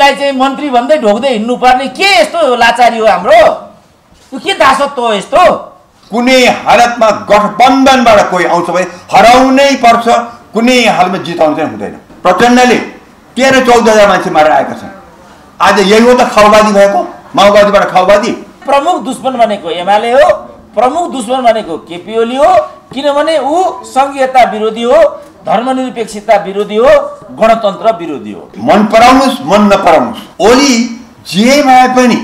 मान्छेलाई चाहिँ मन्त्री भन्दै ढोक्दै हिँड्नुपर्ने के यस्तो लाचारी हो हाम्रो? यो के दासत्व हो यस्तो? कुनै हालतमा गठबन्धनबाट कोही आउँछ भने हराउनै पर्छ, कुनै हालमा जिताउनु चाहिँ हुँदैन। प्रचण्डले 13-14 मान्छे मारेर आएका छन्। आज यही हो त खाउवादी भएको? माओवादीबाट खाउवादी? प्रमुख दुश्मन भनेको एमाले हो, प्रमुख दुश्मन भनेको केपी ओली हो, किनभने ऊ संघीयता विरोधी हो, धर्मनिरपेक्षता विरोधी हो, गणतन्त्र विरोधी हो। मन पराउनुस् मन नपराउनुस्, ओली जे भए पनि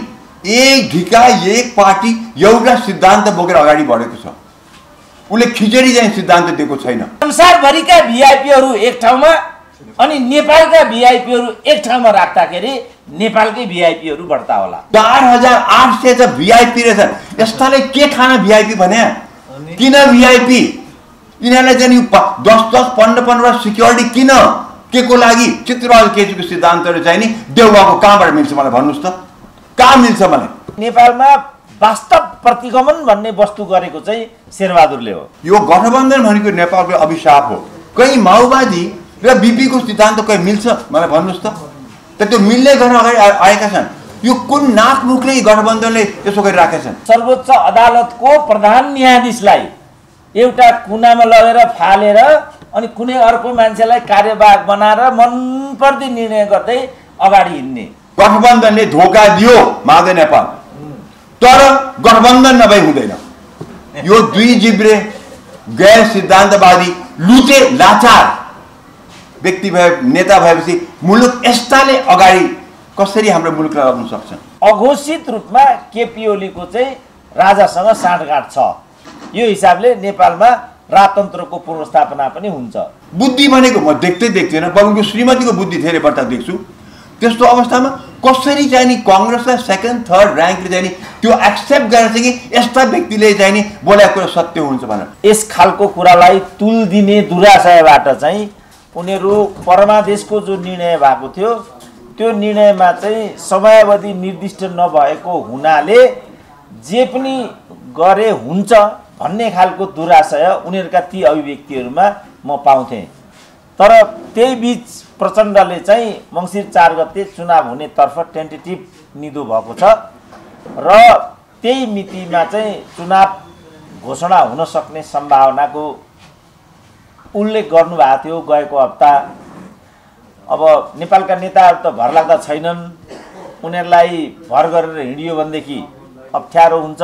एक ढिका एक पार्टी एउटा सिद्धान्त बोकेर अगाडि बढेको छ। उसले खिचडी चाहिँ सिद्धान्त दिएको छैन। संसारभरिका भिआइपीहरू एक ठाउँमा अनि नेपालका भिआइपीहरू एक ठाउँमा राख्दाखेरि नेपालकै भिआइपीहरू बढ्ता होला। 4800 त भिआइपी रहेछन्। यस्ताले के खाना भिआइपी भने? किन भिआइपी? यिनीहरूलाई चाहिँ 10-10, 15-15 सिक्योरिटी किन? के को लागि? चित्रबहादुर केसीको सिद्धान्तहरू चाहिँ नि देउवाको कहाँबाट मिल्छ मलाई भन्नुहोस् त? कहाँ मिल्छ मलाई? नेपालमा वास्तव प्रतिगमन भन्ने वस्तु गरेको चाहिँ शेरबहादुरले हो। यो गठबन्धन भनेको नेपालको अभिशाप हो। कहीँ माओवादी र बीपी को सिद्धान्त कहीँ मिल्छ मलाई भन्नुहोस् त? त्यो मिल्ने गर्न अगाडि आएका छन्। यो कुन नाकमुखले गठबन्धनले यसो गरिराखेका छन्? सर्वोच्च अदालतको प्रधान न्यायाधीशलाई एउटा कुनामा लगेर फालेर अनि कुनै अर्को मान्छेलाई कार्यवाहक बनाएर मनपर्दी निर्णय गर्दै अगाडि हिँड्ने गठबन्धनले धोका दियो माधव नेपाल। तर गठबन्धन नभई हुँदैन। यो दुई जिब्रे गैर सिद्धान्तवादी लुटे लाचार व्यक्ति भए नेता भएपछि मुलुक यस्ताले अगाडि कसरी हाम्रो मुलुकलाई लग्न सक्छ? अघोषित रूपमा केपी ओलीको चाहिँ राजासँग साँठगाँठ छ। यो हिसाबले नेपालमा राजतन्त्रको पुनर्स्थापना पनि हुन्छ। बुद्धि भनेको म देख्दै देख्दैन, बरुको श्रीमतीको बुद्धि धेरै बढ्ता देख्छु। त्यस्तो अवस्थामा कसरी चाहिँ नि कांग्रेसलाई सेकेन्ड थर्ड र्याङ्कले चाहिँ नि त्यो एक्सेप्ट गरेर चाहिँ यस्ता व्यक्तिले चाहिँ नि बोलेको कुरा सत्य हुन्छ भनेर यस खालको कुरालाई तुल दिने दुराशयबाट चाहिँ उनीहरू परमादेशको जो निर्णय भएको थियो त्यो निर्णयमा चाहिँ समयावधि निर्दिष्ट नभएको हुनाले जे पनि गरे हुन्छ भन्ने खालको दुराशय उनीहरूका ती अभिव्यक्तिहरूमा म पाउँथेँ। तर त्यही बीच प्रचण्डले चाहिँ मङ्सिर 4 गते चुनाव हुने तर्फ टेन्टेटिभ निदो भएको छ र त्यही मितिमा चाहिँ चुनाव घोषणा हुन सक्ने सम्भावनाको उल्लेख गर्नुभएको थियो गएको हप्ता। अब नेपालका नेताहरू त भरलाग्दा छैनन्, उनीहरूलाई भर गरेर हिँडियो भनेदेखि अप्ठ्यारो हुन्छ।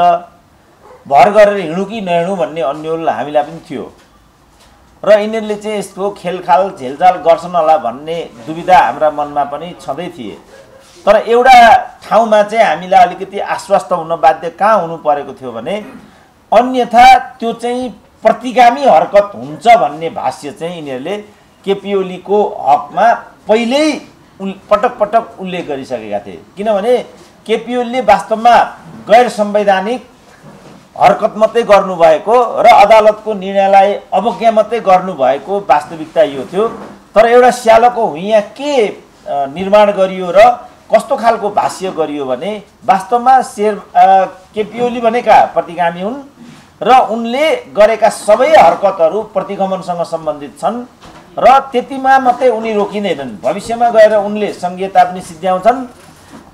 भर गरेर हिँडु कि नहिँडु भन्ने अन्यल हामीलाई पनि थियो र यिनीहरूले चाहिँ यस्तो खेलखाल झेलझाल गर्छन् होला भन्ने दुविधा हाम्रा मनमा पनि छँदै थिए। तर एउटा ठाउँमा चाहिँ हामीलाई अलिकति आश्वस्त हुन बाध्य कहाँ हुनु परेको थियो भने अन्यथा त्यो चाहिँ प्रतिगामी हरकत हुन्छ भन्ने भाष्य चाहिँ यिनीहरूले केपी ओलीको हकमा पहिल्यै पटक पटक उल्लेख गरिसकेका थिए। किनभने केपी ओलीले वास्तवमा गैर संवैधानिक हरकत मात्रै गर्नुभएको र अदालतको निर्णयलाई अवज्ञा मात्रै गर्नुभएको वास्तविकता यो थियो। तर एउटा स्यालको हुइयाँ के निर्माण गरियो र कस्तो खालको भाष्य गरियो भने वास्तवमा केपी ओली भनेका प्रतिगामी हुन् र उनले गरेका सबै हरकतहरू प्रतिगमनसँग सम्बन्धित छन् र त्यतिमा मात्रै उनी रोकिँदैनन्। भविष्यमा गएर उनले संघीयता पनि सिद्ध्याउँछन्,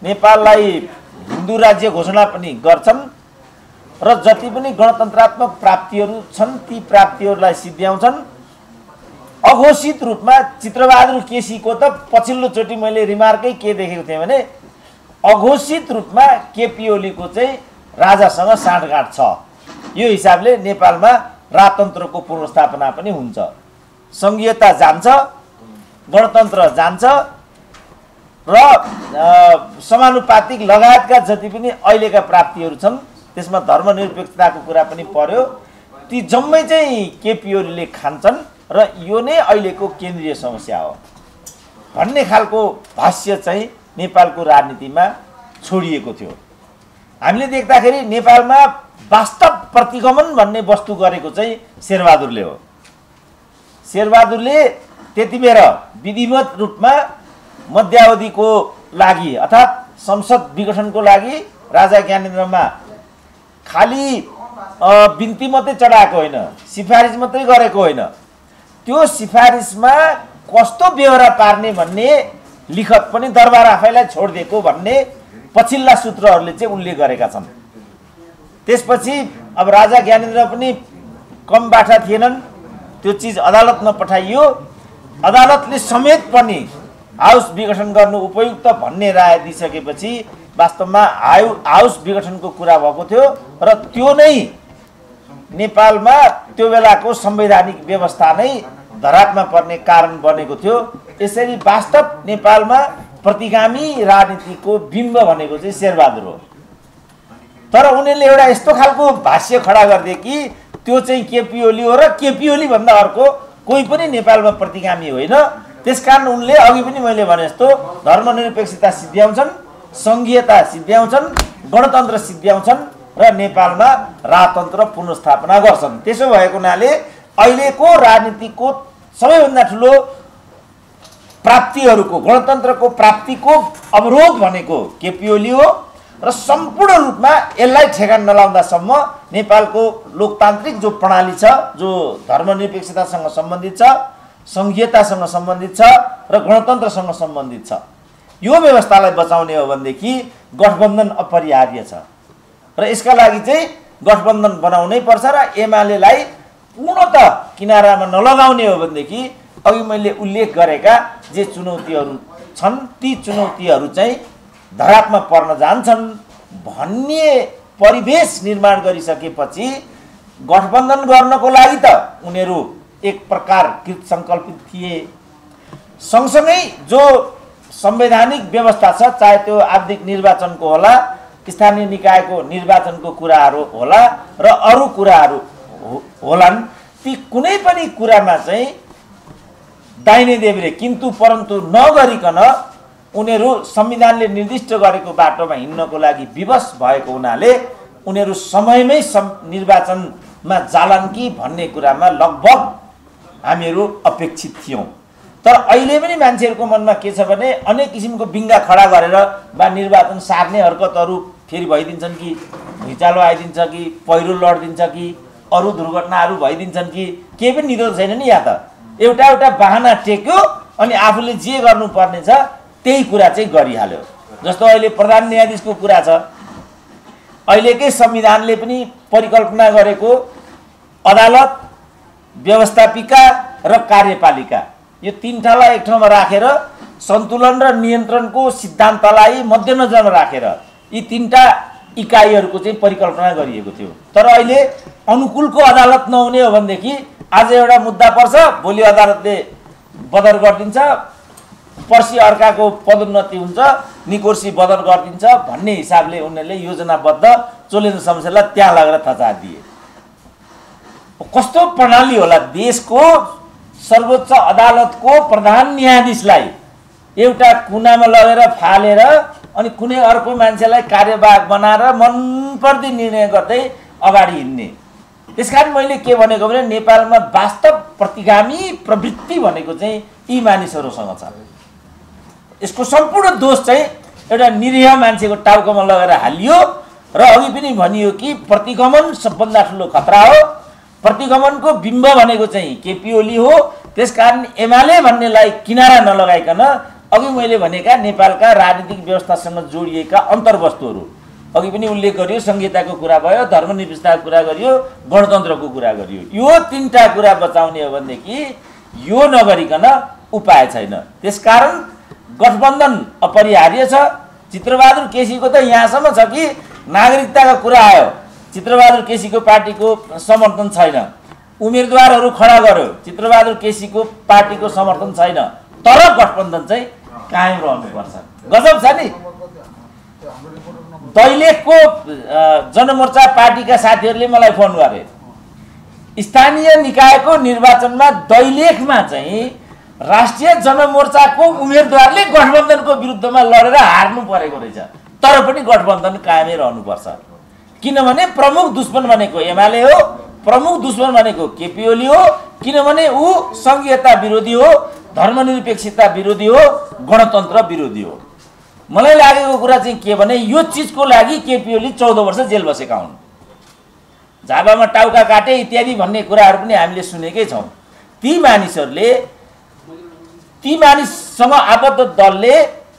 नेपाललाई हिन्दू राज्य घोषणा पनि गर्छन् र जति पनि गणतन्त्रात्मक प्राप्तिहरू छन् ती प्राप्तिहरूलाई सिद्ध्याउँछन्। अघोषित रूपमा चित्रबहादुर केसीको त पछिल्लो चोटि मैले रिमार्कै के देखेको थिएँ भने अघोषित रूपमा केपी ओलीको चाहिँ राजासँग साँठगाँठ छ। यो हिसाबले नेपालमा राजतन्त्रको पुनर्स्थापना पनि हुन्छ, संघीयता जान्छ, गणतन्त्र जान्छ र समानुपातिक लगायतका जति पनि अहिलेका प्राप्तिहरू छन् त्यसमा धर्मनिरपेक्षताको कुरा पनि पर्यो। ती जम्मै चाहिँ केपी ओलीले खान्छन् र यो नै अहिलेको केन्द्रीय समस्या हो भन्ने खालको भाष्य चाहिँ नेपालको राजनीतिमा छोडिएको थियो। हामीले देख्दाखेरि नेपालमा वास्तव प्रतिगमन भन्ने वस्तु गरेको चाहिँ शेरबहादुरले हो। शेरबहादुरले त्यति बेर विधिवत रूपमा मध्यावधिको लागि अर्थात् संसद विघटनको लागि राजा ज्ञानेन्द्रमा खाली बिन्ती मात्रै चढाएको होइन, सिफारिस मात्रै गरेको होइन, त्यो सिफारिसमा कस्तो बेहोरा पार्ने भन्ने लिखत पनि दरबार आफैलाई छोडिदिएको भन्ने पछिल्ला सूत्रहरूले चाहिँ उल्लेख गरेका छन्। त्यसपछि अब राजा ज्ञानेन्द्र पनि कम बाठा थिएनन्, त्यो चिज अदालतमा पठाइयो। अदालतले समेत पनि हाउस विघटन गर्नु उपयुक्त भन्ने राय दिइसकेपछि वास्तवमा हाउस विघटनको कुरा भएको थियो र त्यो नै नेपालमा त्यो बेलाको संवैधानिक व्यवस्था नै धरापमा पर्ने कारण बनेको थियो। यसरी वास्तव नेपालमा प्रतिगामी राजनीतिको बिम्ब भनेको चाहिँ शेरबहादुर हो। तर उनीहरूले एउटा यस्तो खालको भाष्य खडा गरिदिए कि त्यो चाहिँ केपी ओली हो र केपी ओली भन्दा अर्को कोही पनि नेपालमा प्रतिगामी होइन। त्यसकारण उनले अघि पनि मैले भने जस्तो धर्मनिरपेक्षता सिद्ध्याउँछन्, सङ्घीयता सिद्ध्याउँछन्, गणतन्त्र सिद्ध्याउँछन् र नेपालमा राजतन्त्र पुनर्स्थापना गर्छन्। त्यसो भएको हुनाले अहिलेको राजनीतिको सबैभन्दा ठुलो प्राप्तिहरूको, गणतन्त्रको प्राप्तिको अवरोध भनेको केपी ओली हो र सम्पूर्ण रूपमा यसलाई ठेगान नलाउँदासम्म नेपालको लोकतान्त्रिक जो प्रणाली छ, जो धर्मनिरपेक्षतासँग सम्बन्धित छ, सङ्घीयतासँग सम्बन्धित छ र गणतन्त्रसँग सम्बन्धित छ, यो व्यवस्थालाई बचाउने हो भनेदेखि गठबन्धन अपरिहार्य छ र यसका लागि चाहिँ गठबन्धन बनाउनै पर्छ र एमालेलाई पूर्णतः किनारामा नलगाउने हो भनेदेखि अघि मैले उल्लेख गरेका जे चुनौतीहरू छन् ती चुनौतीहरू चाहिँ धरापमा पर्न जान्छन् भन्ने परिवेश निर्माण गरिसकेपछि गठबन्धन गर्नको लागि त उनीहरू एक प्रकार कृत सङ्कल्पित थिए। सँगसँगै जो संवैधानिक व्यवस्था छ, चाहे त्यो आवधिक निर्वाचनको होला, स्थानीय निकायको निर्वाचनको कुराहरू होला र अरू कुराहरू होलान्, ती कुनै पनि कुरामा चाहिँ दाहिने देब्रे किन्तु परन्तु नगरिकन उनीहरू संविधानले निर्दिष्ट गरेको बाटोमा हिँड्नको लागि विवश भएको हुनाले उनीहरू समयमै निर्वाचनमा जालान् कि भन्ने कुरामा लगभग हामीहरू अपेक्षित थियौँ। तर अहिले पनि मान्छेहरूको मनमा के छ भने अनेक किसिमको बिङ्गा खडा गरेर वा निर्वाचन सार्ने हरकतहरू फेरि भइदिन्छन् कि भुइँचालो आइदिन्छ कि पहिरो लडिदिन्छ कि अरू दुर्घटनाहरू भइदिन्छन् कि केही पनि निरो छैन नि। या त एउटा एउटा बहाना टेक्यो अनि आफूले जे गर्नुपर्ने छ त्यही कुरा चाहिँ गरिहाल्यो। जस्तो अहिले प्रधान न्यायाधीशको कुरा छ, अहिलेकै संविधानले पनि परिकल्पना गरेको अदालत, व्यवस्थापिका र कार्यपालिका यो तीनटालाई एक ठाउँमा राखेर सन्तुलन र नियन्त्रणको सिद्धान्तलाई मध्यनजरमा राखेर यी तीनटा इकाइहरूको चाहिँ परिकल्पना गरिएको थियो। तर अहिले अनुकूलको अदालत नहुने हो भनेदेखि आज एउटा मुद्दा पर्छ, भोलि अदालतले बदर गरिदिन्छ, पर्सि अर्काको पदोन्नति हुन्छ, निकोर्सी बदर गरिदिन्छ भन्ने हिसाबले उनीहरूले योजनाबद्ध चोलेन्द्र शमशेरलाई त्यहाँ लगेर थचादिए। कस्तो प्रणाली होला? देशको सर्वोच्च अदालतको प्रधान न्यायाधीशलाई एउटा कुनामा लगेर फालेर अनि कुनै अर्को मान्छेलाई कार्यवाहक बनाएर मनपर्दी निर्णय गर्दै अगाडि हिँड्ने। त्यसकारण मैले के भनेको भने नेपालमा वास्तव प्रतिगामी प्रवृत्ति भनेको चाहिँ यी मानिसहरूसँग छ। यसको सम्पूर्ण दोष चाहिँ एउटा निरीह मान्छेको टाउकोमा लगेर हालियो र अघि पनि भनियो कि प्रतिगमन सबभन्दा ठुलो खतरा हो। प्रतिगमनको बिम्ब भनेको चाहिँ केपी ओली हो। त्यसकारण एमाले भन्नेलाई किनारा नलगाइकन अघि मैले भनेका नेपालका राजनीतिक व्यवस्थासँग जोडिएका अन्तर्वस्तुहरू, अघि पनि उल्लेख गरियो, संहिताको कुरा भयो, धर्मनिरपेक्षताको कुरा गरियो, गणतन्त्रको कुरा गरियो, यो तीनटा कुरा बचाउने हो भनेदेखि यो नगरिकन उपाय छैन। त्यसकारण गठबन्धन अपरिहार्य छ। चित्रबहादुर केसीको त यहाँसम्म छ कि नागरिकताको कुरा आयो, चित्रबहादुर केसीको पार्टीको समर्थन छैन, उम्मेदवारहरू खडा गर्यो, चित्रबहादुर केसीको पार्टीको समर्थन छैन, तर गठबन्धन चाहिँ कायम रहनुपर्छ। गजब छ नि। दैलेखको जनमोर्चा पार्टीका साथीहरूले मलाई फोन गरे, स्थानीय निकायको निर्वाचनमा दैलेखमा चाहिँ राष्ट्रिय जनमोर्चाको उम्मेदवारले गठबन्धनको विरुद्धमा लडेर हार्नु परेको रहेछ, तर पनि गठबन्धन कायमै रहनुपर्छ। किनभने प्रमुख दुश्मन भनेको एमाले हो, प्रमुख दुश्मन भनेको केपी ओली हो, किनभने ऊ संघीयता विरोधी हो, धर्मनिरपेक्षता विरोधी हो, गणतन्त्र विरोधी हो। मलाई लागेको कुरा चाहिँ के भने यो चिजको लागि केपी ओली 14 वर्ष जेल बसेका हुन्। झापामा टाउका काटे इत्यादि भन्ने कुराहरू पनि हामीले सुनेकै छौँ। ती मानिसहरूले ती मानिससँग आबद्ध दलले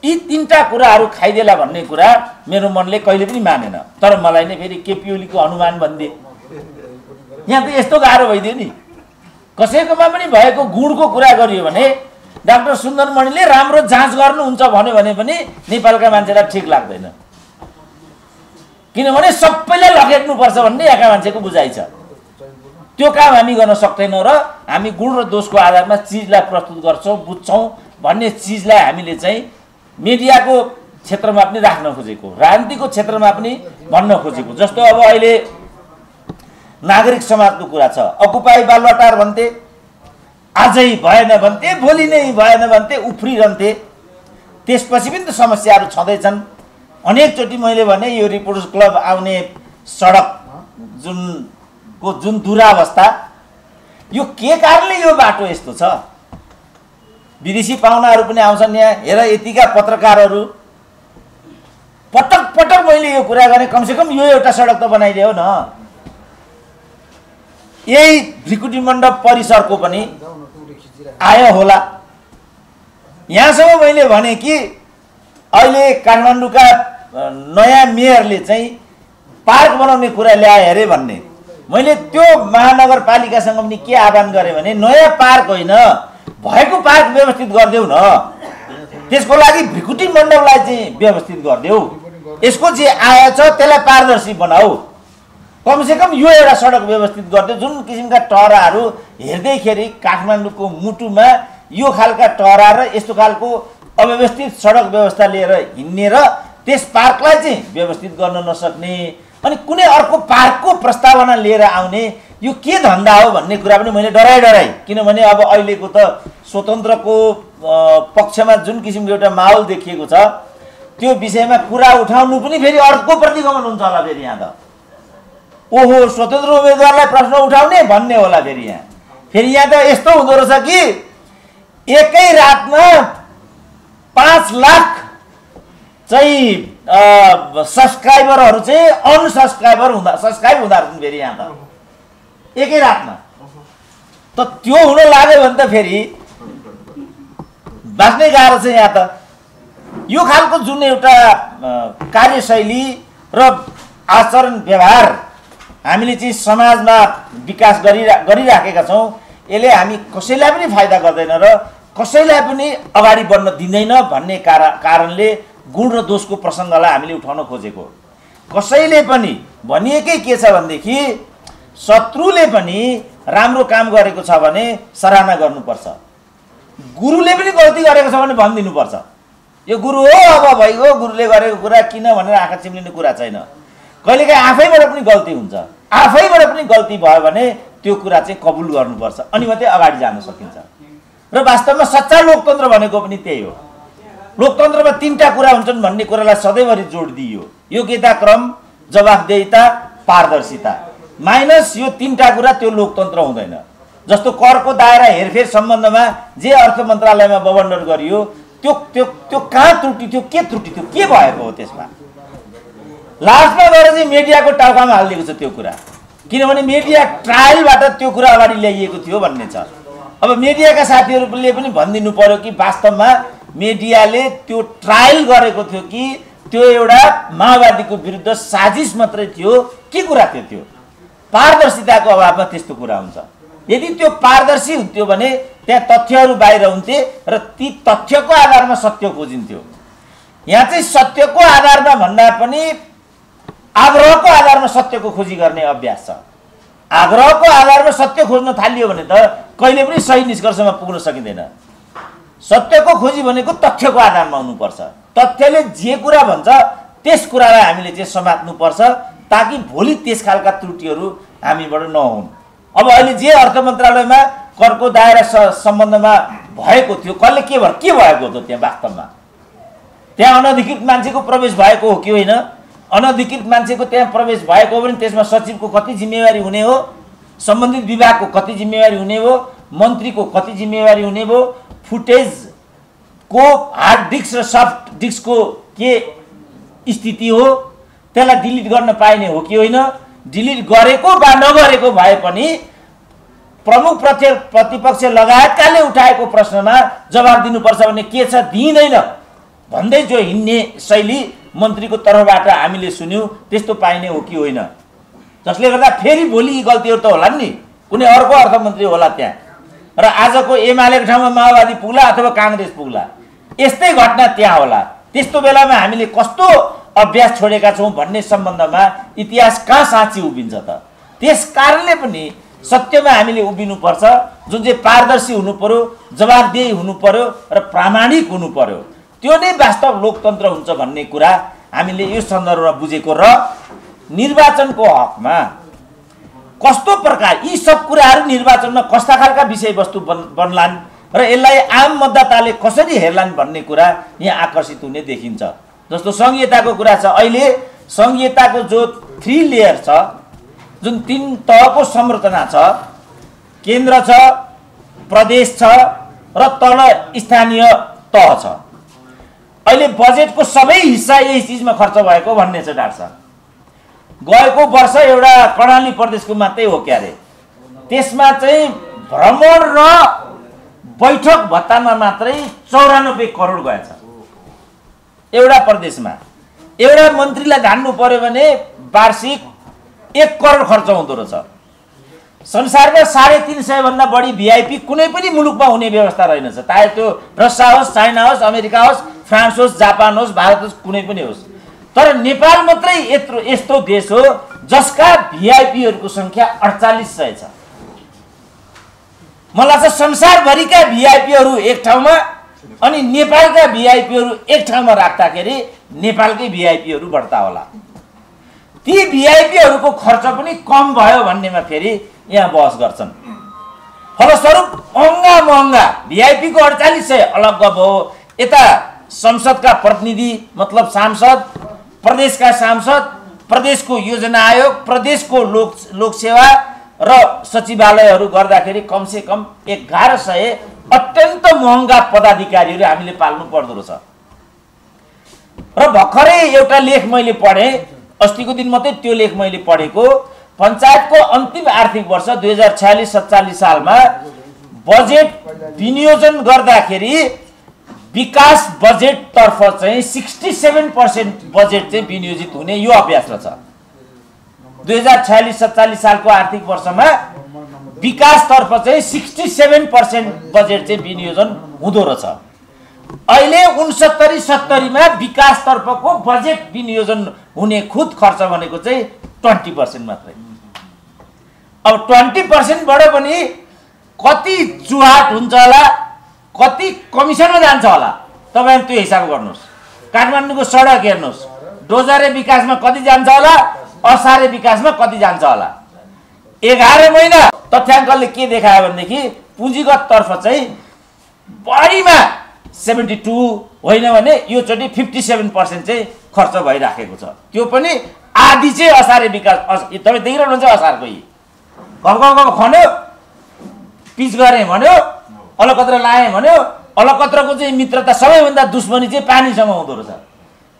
यी तीनटा कुराहरू खाइदेला भन्ने कुरा मेरो मनले कहिले पनि मानेन। तर मलाई नै फेरि केपी ओलीको अनुमान भनिदिए। यहाँ त यस्तो गाह्रो भइदियो नि, कसैकोमा पनि भएको गुणको कुरा गरियो भने डाक्टर सुन्दरमणिले राम्रो जाँच गर्नुहुन्छ भन्यो भने पनि नेपालका मान्छेलाई ठिक लाग्दैन, किनभने सबैलाई लखेट्नुपर्छ भन्ने यहाँका मान्छेको बुझाइ छ। त्यो काम हामी गर्न सक्दैनौँ र हामी गुण र दोषको आधारमा चिजलाई प्रस्तुत गर्छौँ, बुझ्छौँ भन्ने चिजलाई हामीले चाहिँ मिडियाको क्षेत्रमा पनि राख्न खोजेको, राजनीतिको क्षेत्रमा पनि भन्न खोजेको। जस्तो अब अहिले नागरिक समाजको कुरा छ, अकुपाई बालुवाटार भन्थे, आजै भएन भन्थे, भोलि नै भएन भन्थे, उफ्रिरहन्थे। त्यसपछि पनि त समस्याहरू छँदैछन्। अनेकचोटि मैले भने यो रिपोर्टर्स क्लब आउने सडक जुन दुरावस्था, यो के कारणले यो बाटो यस्तो छ? विदेशी पाहुनाहरू पनि आउँछन् यहाँ, हेर यतिका पत्रकारहरू पटक पटक मैले यो कुरा गरेँ, कमसेकम यो एउटा सडक त बनाइदियो न। यही भृकुटी मण्डप परिसरको पनि आयो होला। यहाँसम्म मैले भने कि अहिले काठमाडौँका नयाँ मेयरले चाहिँ पार्क बनाउने कुरा ल्याए अरे भन्ने। मैले त्यो महानगरपालिकासँग पनि के आह्वान गरेँ भने नयाँ पार्क होइन, भएको पार्क व्यवस्थित गरिदेऊ न, त्यसको लागि भृकुटी मण्डपलाई चाहिँ व्यवस्थित गरिदेऊ, यसको जे आय छ त्यसलाई पारदर्शी बनाऊ, कमसेकम यो एउटा सडक व्यवस्थित गरिदेऊ। जुन किसिमका टहराहरू हेर्दैखेरि काठमाडौँको मुटुमा यो खालका टहरा र यस्तो खालको अव्यवस्थित सडक व्यवस्था लिएर हिँड्ने र त्यस पार्कलाई चाहिँ व्यवस्थित गर्न नसक्ने, अनि कुनै अर्को पार्कको प्रस्तावना लिएर आउने, यो के धन्दा हो भन्ने कुरा पनि मैले डराइ। किनभने अब अहिलेको त स्वतन्त्रको पक्षमा जुन किसिमको एउटा माहौल देखिएको छ, त्यो विषयमा कुरा उठाउनु पनि फेरि अर्को प्रतिगमन हुन्छ होला। फेरि यहाँ त ओहो स्वतन्त्र उम्मेदवारलाई प्रश्न उठाउने भन्ने होला। फेरि यहाँ त यस्तो हुँदो रहेछ कि एकै रातमा 5 लाख चाहिँ सब्सक्राइबरहरू चाहिँ सब्सक्राइब हुँदा रहेछन् फेरि यहाँ त एकै रातमा। त त्यो हुन लाग्यो भने त फेरि बाँच्नै गाह्रो छ यहाँ त। यो खालको जुन एउटा कार्यशैली र आचरण व्यवहार हामीले चाहिँ समाजमा विकास गरिराखेका छौँ, यसले हामी कसैलाई पनि फाइदा गर्दैन र कसैलाई पनि अगाडि बढ्न दिँदैन भन्ने कारणले गुण र दोषको प्रसङ्गलाई हामीले उठाउन खोजेको। कसैले पनि भनिएकै के छ भनेदेखि शत्रुले पनि राम्रो काम गरेको छ भने सराहना गर्नुपर्छ, गुरुले पनि गल्ती गरेको छ भने भनिदिनुपर्छ। यो गुरु हो, अब भइगयो, गुरुले गरेको कुरा किन भनेर आँखा चिम्लिने कुरा छैन। कहिलेकाहीँ आफैबाट पनि गल्ती हुन्छ, आफैबाट पनि गल्ती भयो भने त्यो कुरा चाहिँ कबुल गर्नुपर्छ, अनि मात्रै अगाडि जान सकिन्छ। र वास्तवमा सच्चा लोकतन्त्र भनेको पनि त्यही हो। लोकतन्त्रमा 3टा कुरा हुन्छन् भन्ने कुरालाई सधैँभरि जोड दिइयो, योग्यता क्रम, जवाफदेहिता, पारदर्शिता। माइनस यो 3टा कुरा त्यो लोकतन्त्र हुँदैन। जस्तो करको दायरा हेरफेर सम्बन्धमा जे अर्थ मन्त्रालयमा बवन्डर गरियो, त्यो कहाँ त्रुटि थियो, के त्रुटि थियो, के भएको हो, त्यसमा लास्टमा गएर चाहिँ मिडियाको टाउकामा हालिदिएको छ त्यो कुरा। किनभने मिडिया ट्रायलबाट त्यो कुरा अगाडि ल्याइएको थियो भन्ने छ। अब मिडियाका साथीहरूले पनि भनिदिनु पर्यो कि वास्तवमा मिडियाले त्यो ट्रायल गरेको थियो कि त्यो एउटा माओवादीको विरुद्ध साजिस मात्रै थियो, के कुरा थियो? त्यो पारदर्शिताको अभावमा त्यस्तो कुरा हुन्छ। यदि त्यो पारदर्शी हुन्थ्यो भने त्यहाँ तथ्यहरू बाहिर हुन्थे र ती तथ्यको आधारमा सत्य खोजिन्थ्यो। यहाँ चाहिँ सत्यको आधारमा भन्दा पनि आग्रहको आधारमा सत्यको खोजी गर्ने अभ्यास छ। आग्रहको आधारमा सत्य खोज्न थालियो भने त कहिले पनि सही निष्कर्षमा पुग्न सकिँदैन। सत्यको खोजी भनेको तथ्यको आधारमा हुनुपर्छ। तथ्यले जे कुरा भन्छ त्यस कुरालाई हामीले चाहिँ समात्नुपर्छ, ताकि भोलि त्यस खालका त्रुटिहरू हामीबाट नहुन्। अब अहिले जे अर्थ मन्त्रालयमा करको दायरा सम्बन्धमा भएको थियो, कसले के भएको थियो त्यहाँ? वास्तवमा त्यहाँ अनधिकृत मान्छेको प्रवेश भएको हो कि होइन? अनधिकृत मान्छेको त्यहाँ प्रवेश भएको हो भने त्यसमा सचिवको कति जिम्मेवारी हुने हो, सम्बन्धित विभागको कति जिम्मेवारी हुने हो, मन्त्रीको कति जिम्मेवारी हुने हो, फुटेजको हार्ड डिस्क र सफ्ट डिस्कको के स्थिति हो, त्यसलाई डिलिट गर्न पाइने हो कि होइन? डिलिट गरेको वा नगरेको भए पनि प्रमुख प्रतिपक्ष लगायतकाले उठाएको प्रश्नमा जवाब दिनुपर्छ भने के छ दिइँदैन भन्दै जो हिँड्ने शैली मन्त्रीको तर्फबाट हामीले सुन्यौं त्यस्तो पाइने हो कि होइन, जसले गर्दा फेरि भोलि यी गल्तीहरू त होला नि, कुनै अर्को अर्थमन्त्री होला त्यहाँ र आजको एमालेको ठाउँमा माओवादी पुग्ला अथवा काङ्ग्रेस पुग्ला, यस्तै घटना त्यहाँ होला। त्यस्तो बेलामा हामीले कस्तो अभ्यास छोडेका छौँ भन्ने सम्बन्धमा इतिहास कहाँ साँच्ची उभिन्छ त? त्यस कारणले पनि सत्यमा हामीले उभिनुपर्छ, जुन चाहिँ पारदर्शी हुनु पर्यो, जवाबदेही हुनु पर्यो र प्रामाणिक हुनु पर्यो। त्यो नै वास्तव लोकतन्त्र हुन्छ भन्ने कुरा हामीले यो सन्दर्भमा बुझेको र निर्वाचनको हकमा कस्तो प्रकार यी सब कुराहरू निर्वाचनमा कस्ता खालका विषयवस्तु बन्लान् र यसलाई आम मतदाताले कसरी हेर्लान् भन्ने कुरा यहाँ आकर्षित हुने देखिन्छ। जस्तो संघीयताको कुरा छ, अहिले संघीयताको जो 3 लेयर छ, जुन 3 तहको संरचना छ, केन्द्र छ, प्रदेश छ र तल स्थानीय तह छ। अहिले बजेटको सबै हिस्सा यही चीजमा खर्च भएको भन्ने छ डाक्टर साहब। गएको वर्ष एउटा कर्णाली प्रदेशको मात्रै हो क्यारे, त्यसमा चाहिँ भ्रमण र बैठक भत्तामा मात्रै 94 करोड गएछ एउटा प्रदेशमा। एउटा मन्त्रीलाई धान्नु पर्यो भने वार्षिक 1 करोड खर्च हुँदो रहेछ। संसारमा 350 भन्दा बढी भिआइपी कुनै पनि मुलुकमा हुने व्यवस्था रहेनछ, चाहे त्यो रसिया होस्, चाइना होस्, अमेरिका होस्, फ्रान्स होस्, जापान होस्, भारत होस्, कुनै पनि होस्। तर नेपाल मात्रै यस्तो देश हो जसका भिआइपीहरूको संख्या 4800 छ। मलाई चाहिँ संसारभरिका भिआइपीहरू एक ठाउँमा अनि नेपालका भिआइपीहरू एक ठाउँमा राख्दाखेरि नेपालकै भिआइपीहरू बढ्ता होला। ती भिआइपीहरूको खर्च पनि कम भयो भन्नेमा फेरि यहाँ बहस गर्छन्। फलस्वरूप महँगा भिआइपीको 4800 अलग गफ हो। यता संसदका प्रतिनिधि मतलब सांसद, प्रदेशका सांसद, प्रदेशको योजना आयोग, प्रदेशको लोकसेवा र सचिवालयहरू गर्दाखेरि कमसे कम 1100 अत्यन्त महँगा पदाधिकारीहरू हामीले पाल्नु पर्दो रहेछ। र भर्खरै एउटा लेख मैले पढेँ, अस्तिको दिन मात्रै त्यो लेख मैले पढेको, पञ्चायतको अन्तिम आर्थिक वर्ष 2046-47 सालमा बजेट विनियोजन गर्दाखेरि विकास बजेट तर्फ चाहिँ 67% बजेट चाहिँ विनियोजित हुने यो अभ्यास रहेछ। 2046-47 सालको आर्थिक वर्षमा विकास तर्फ चाहिँ 67% बजेट चाहिँ विनियोजन हुँदो रहेछ। अहिले 69-70 मा विकास तर्फको बजेट विनियोजन हुने खुद खर्च भनेको चाहिँ 20% मात्रै। अब 20% बाट पनि कति जुहाट हुन्छ होला, कति कमिसनमा जान्छ होला, तपाईहरु त्यो हिसाब गर्नुस्। काठमाडौँको सडक हेर्नुस्, डोजरे विकासमा कति जान्छ होला, असारे विकासमा कति जान्छ होला। 11 महिना तथ्याङ्कले के देखायो भनेदेखि पुँजीगत तर्फ चाहिँ बढीमा 72 होइन भने यो चोटि 57% चाहिँ खर्च भइराखेको छ। त्यो पनि आधी चाहिँ असारे विकास। तपाईँ देखिरहनुहुन्छ असारको यी घरको खन्यो, पिच गरे भन्यो, अलकत्र लाए भन्यो। अलकत्रको चाहिँ मित्रता सबैभन्दा दुश्मनी चाहिँ पानीसँग हुँदो रहेछ।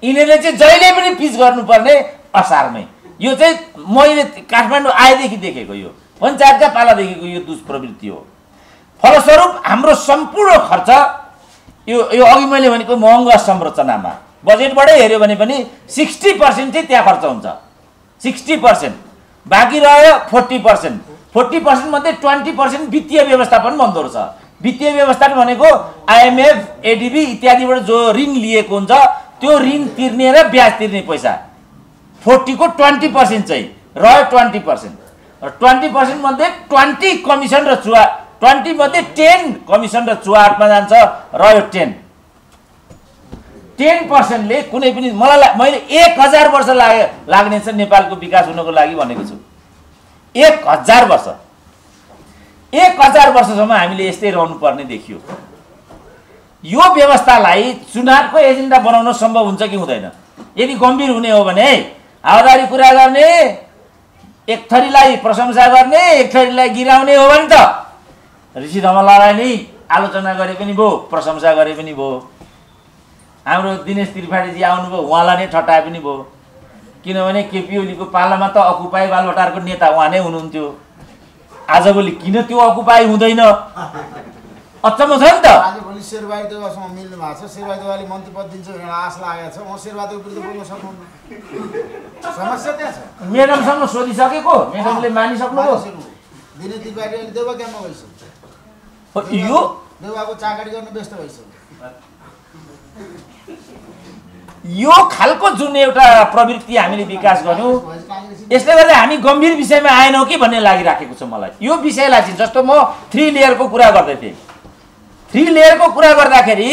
यिनीहरूले चाहिँ जहिले पनि पिच गर्नुपर्ने असारमै। यो चाहिँ मैले काठमाडौँ आएदेखि देखेको, यो पञ्चायतका पालादेखिको यो दुष्प्रवृत्ति हो। फलस्वरूप हाम्रो सम्पूर्ण खर्च यो अघि मैले भनेको महँगो संरचनामा बजेटबाटै हेर्यो भने पनि 60% चाहिँ त्यहाँ खर्च हुन्छ। 60%, बाँकी रह्यो 40%। 40% मध्ये 20% वित्तीय व्यवस्थापन भन्दो रहेछ। वित्तीय व्यवस्थापन भनेको आइएमएफ, एडिबी इत्यादिबाट जो ऋण लिएको हुन्छ त्यो ऋण तिर्ने र ब्याज तिर्ने पैसा। 40 को 20% चाहिँ रह्यो 20%। र 20% मध्ये 20 कमिसन र चुवा, 20 मध्ये 10 कमिसन र चुवाटमा जान्छ, रह्यो 10। 10% ले कुनै पनि मैले 1000 वर्ष लाग्ने छ नेपालको विकास हुनको लागि भनेको छु। 1000 वर्ष। 1000 वर्षसम्म हामीले यस्तै रहनु पर्ने देखियो। यो व्यवस्थालाई चुनावको एजेन्डा बनाउन सम्भव हुन्छ कि हुँदैन? यदि गम्भीर हुने हो भने हावादारी कुरा गर्ने, एक थरीलाई प्रशंसा गर्ने, एक थरीलाई गिराउने हो भने त ऋषि धमलालाई नै आलोचना गरे पनि भयो, प्रशंसा गरे पनि भयो। हाम्रो दिनेश त्रिपाठीजी आउनुभयो, उहाँलाई नै ठट्टाए पनि भयो। किनभने केपी ओलीको पालामा त अकुपाई बालवटारको नेता उहाँ नै हुनुहुन्थ्यो। आजभोलि किन त्यो अकुपाई हुँदैन अचम्म छ नि त। आजभोलि शेरबहादुर देउवासँग मिल्नु भएको छ, शेरबहादुर देउवाले मन्त्री पद दिन्छ भनेर आश लागेको छ, म शेरबहादुर विरुद्ध बोल्न सक्नुहुन्न। समस्या त्यहाँ छ। म्याडमसँग सोधिसकेको, म्याडमले मानिसक्नुभयो। दिने त्रिपाठी अहिले देउवा क्याम्पमा गइसक्यो, यो देउवाको चाकरी गर्न व्यस्त भइसक्यो। यो खालको जुन एउटा प्रवृत्ति हामीले विकास गर्यौँ, यसले गर्दा हामी गम्भीर विषयमा आएनौँ कि भन्ने लागिराखेको छ मलाई। यो विषयलाई चाहिँ जस्तो म 3 लेयरको कुरा गर्दै थिएँ, 3 लेयरको कुरा गर्दाखेरि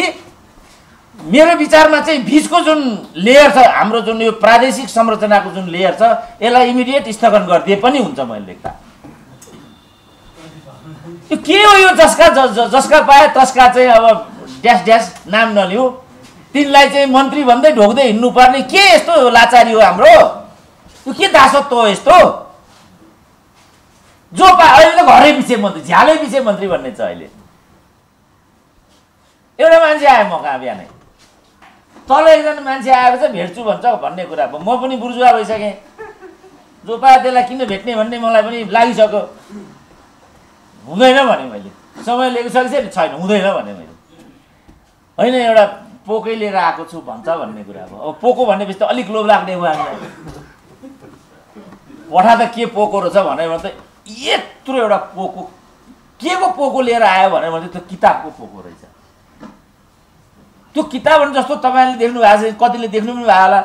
मेरो विचारमा चाहिँ बिचको जुन लेयर छ, हाम्रो जुन यो प्रादेशिक संरचनाको जुन लेयर छ, यसलाई इमिडिएट स्थगन गरिदिए पनि हुन्छ। मैले लेख्दा यो के हो, यो जसका पाए तसका चाहिँ अब ड्यास ड्यास नाम नलिऊ, तिनलाई चाहिँ मन्त्री भन्दै ढोक्दै हिँड्नुपर्ने के यस्तो लाचारी हो हाम्रो? यो के दासत्व हो यस्तो? जो अहिले त घरै पछि मन्त्री, झ्यालै पछि मन्त्री भन्ने छ। अहिले एउटा मान्छे आयो म कहाँ बिहानै, तल एकजना मान्छे आएको छ, भेट्छु भन्छ भन्ने कुरा। म पनि बुर्जुवा भइसकेँ, जो पाए त्यसलाई किन भेट्ने भन्ने मलाई पनि लागिसक्यो। हुँदैन भने मैले समय लिएको सकिसकेँ, छैन हुँदैन भने मैले होइन एउटा पोकै लिएर आएको छु भन्छ भन्ने कुरा हो। अब पोको भनेपछि त अलिक लोभ लाग्ने हो हामीलाई। पठा त के पोको रहेछ भनेर त यत्रो एउटा पोको, के को पोको लिएर आयो भनेर भने त्यो किताबको पोको रहेछ। त्यो किताब जस्तो तपाईँले देख्नु भएको छ, कतिले देख्नु पनि भयो होला।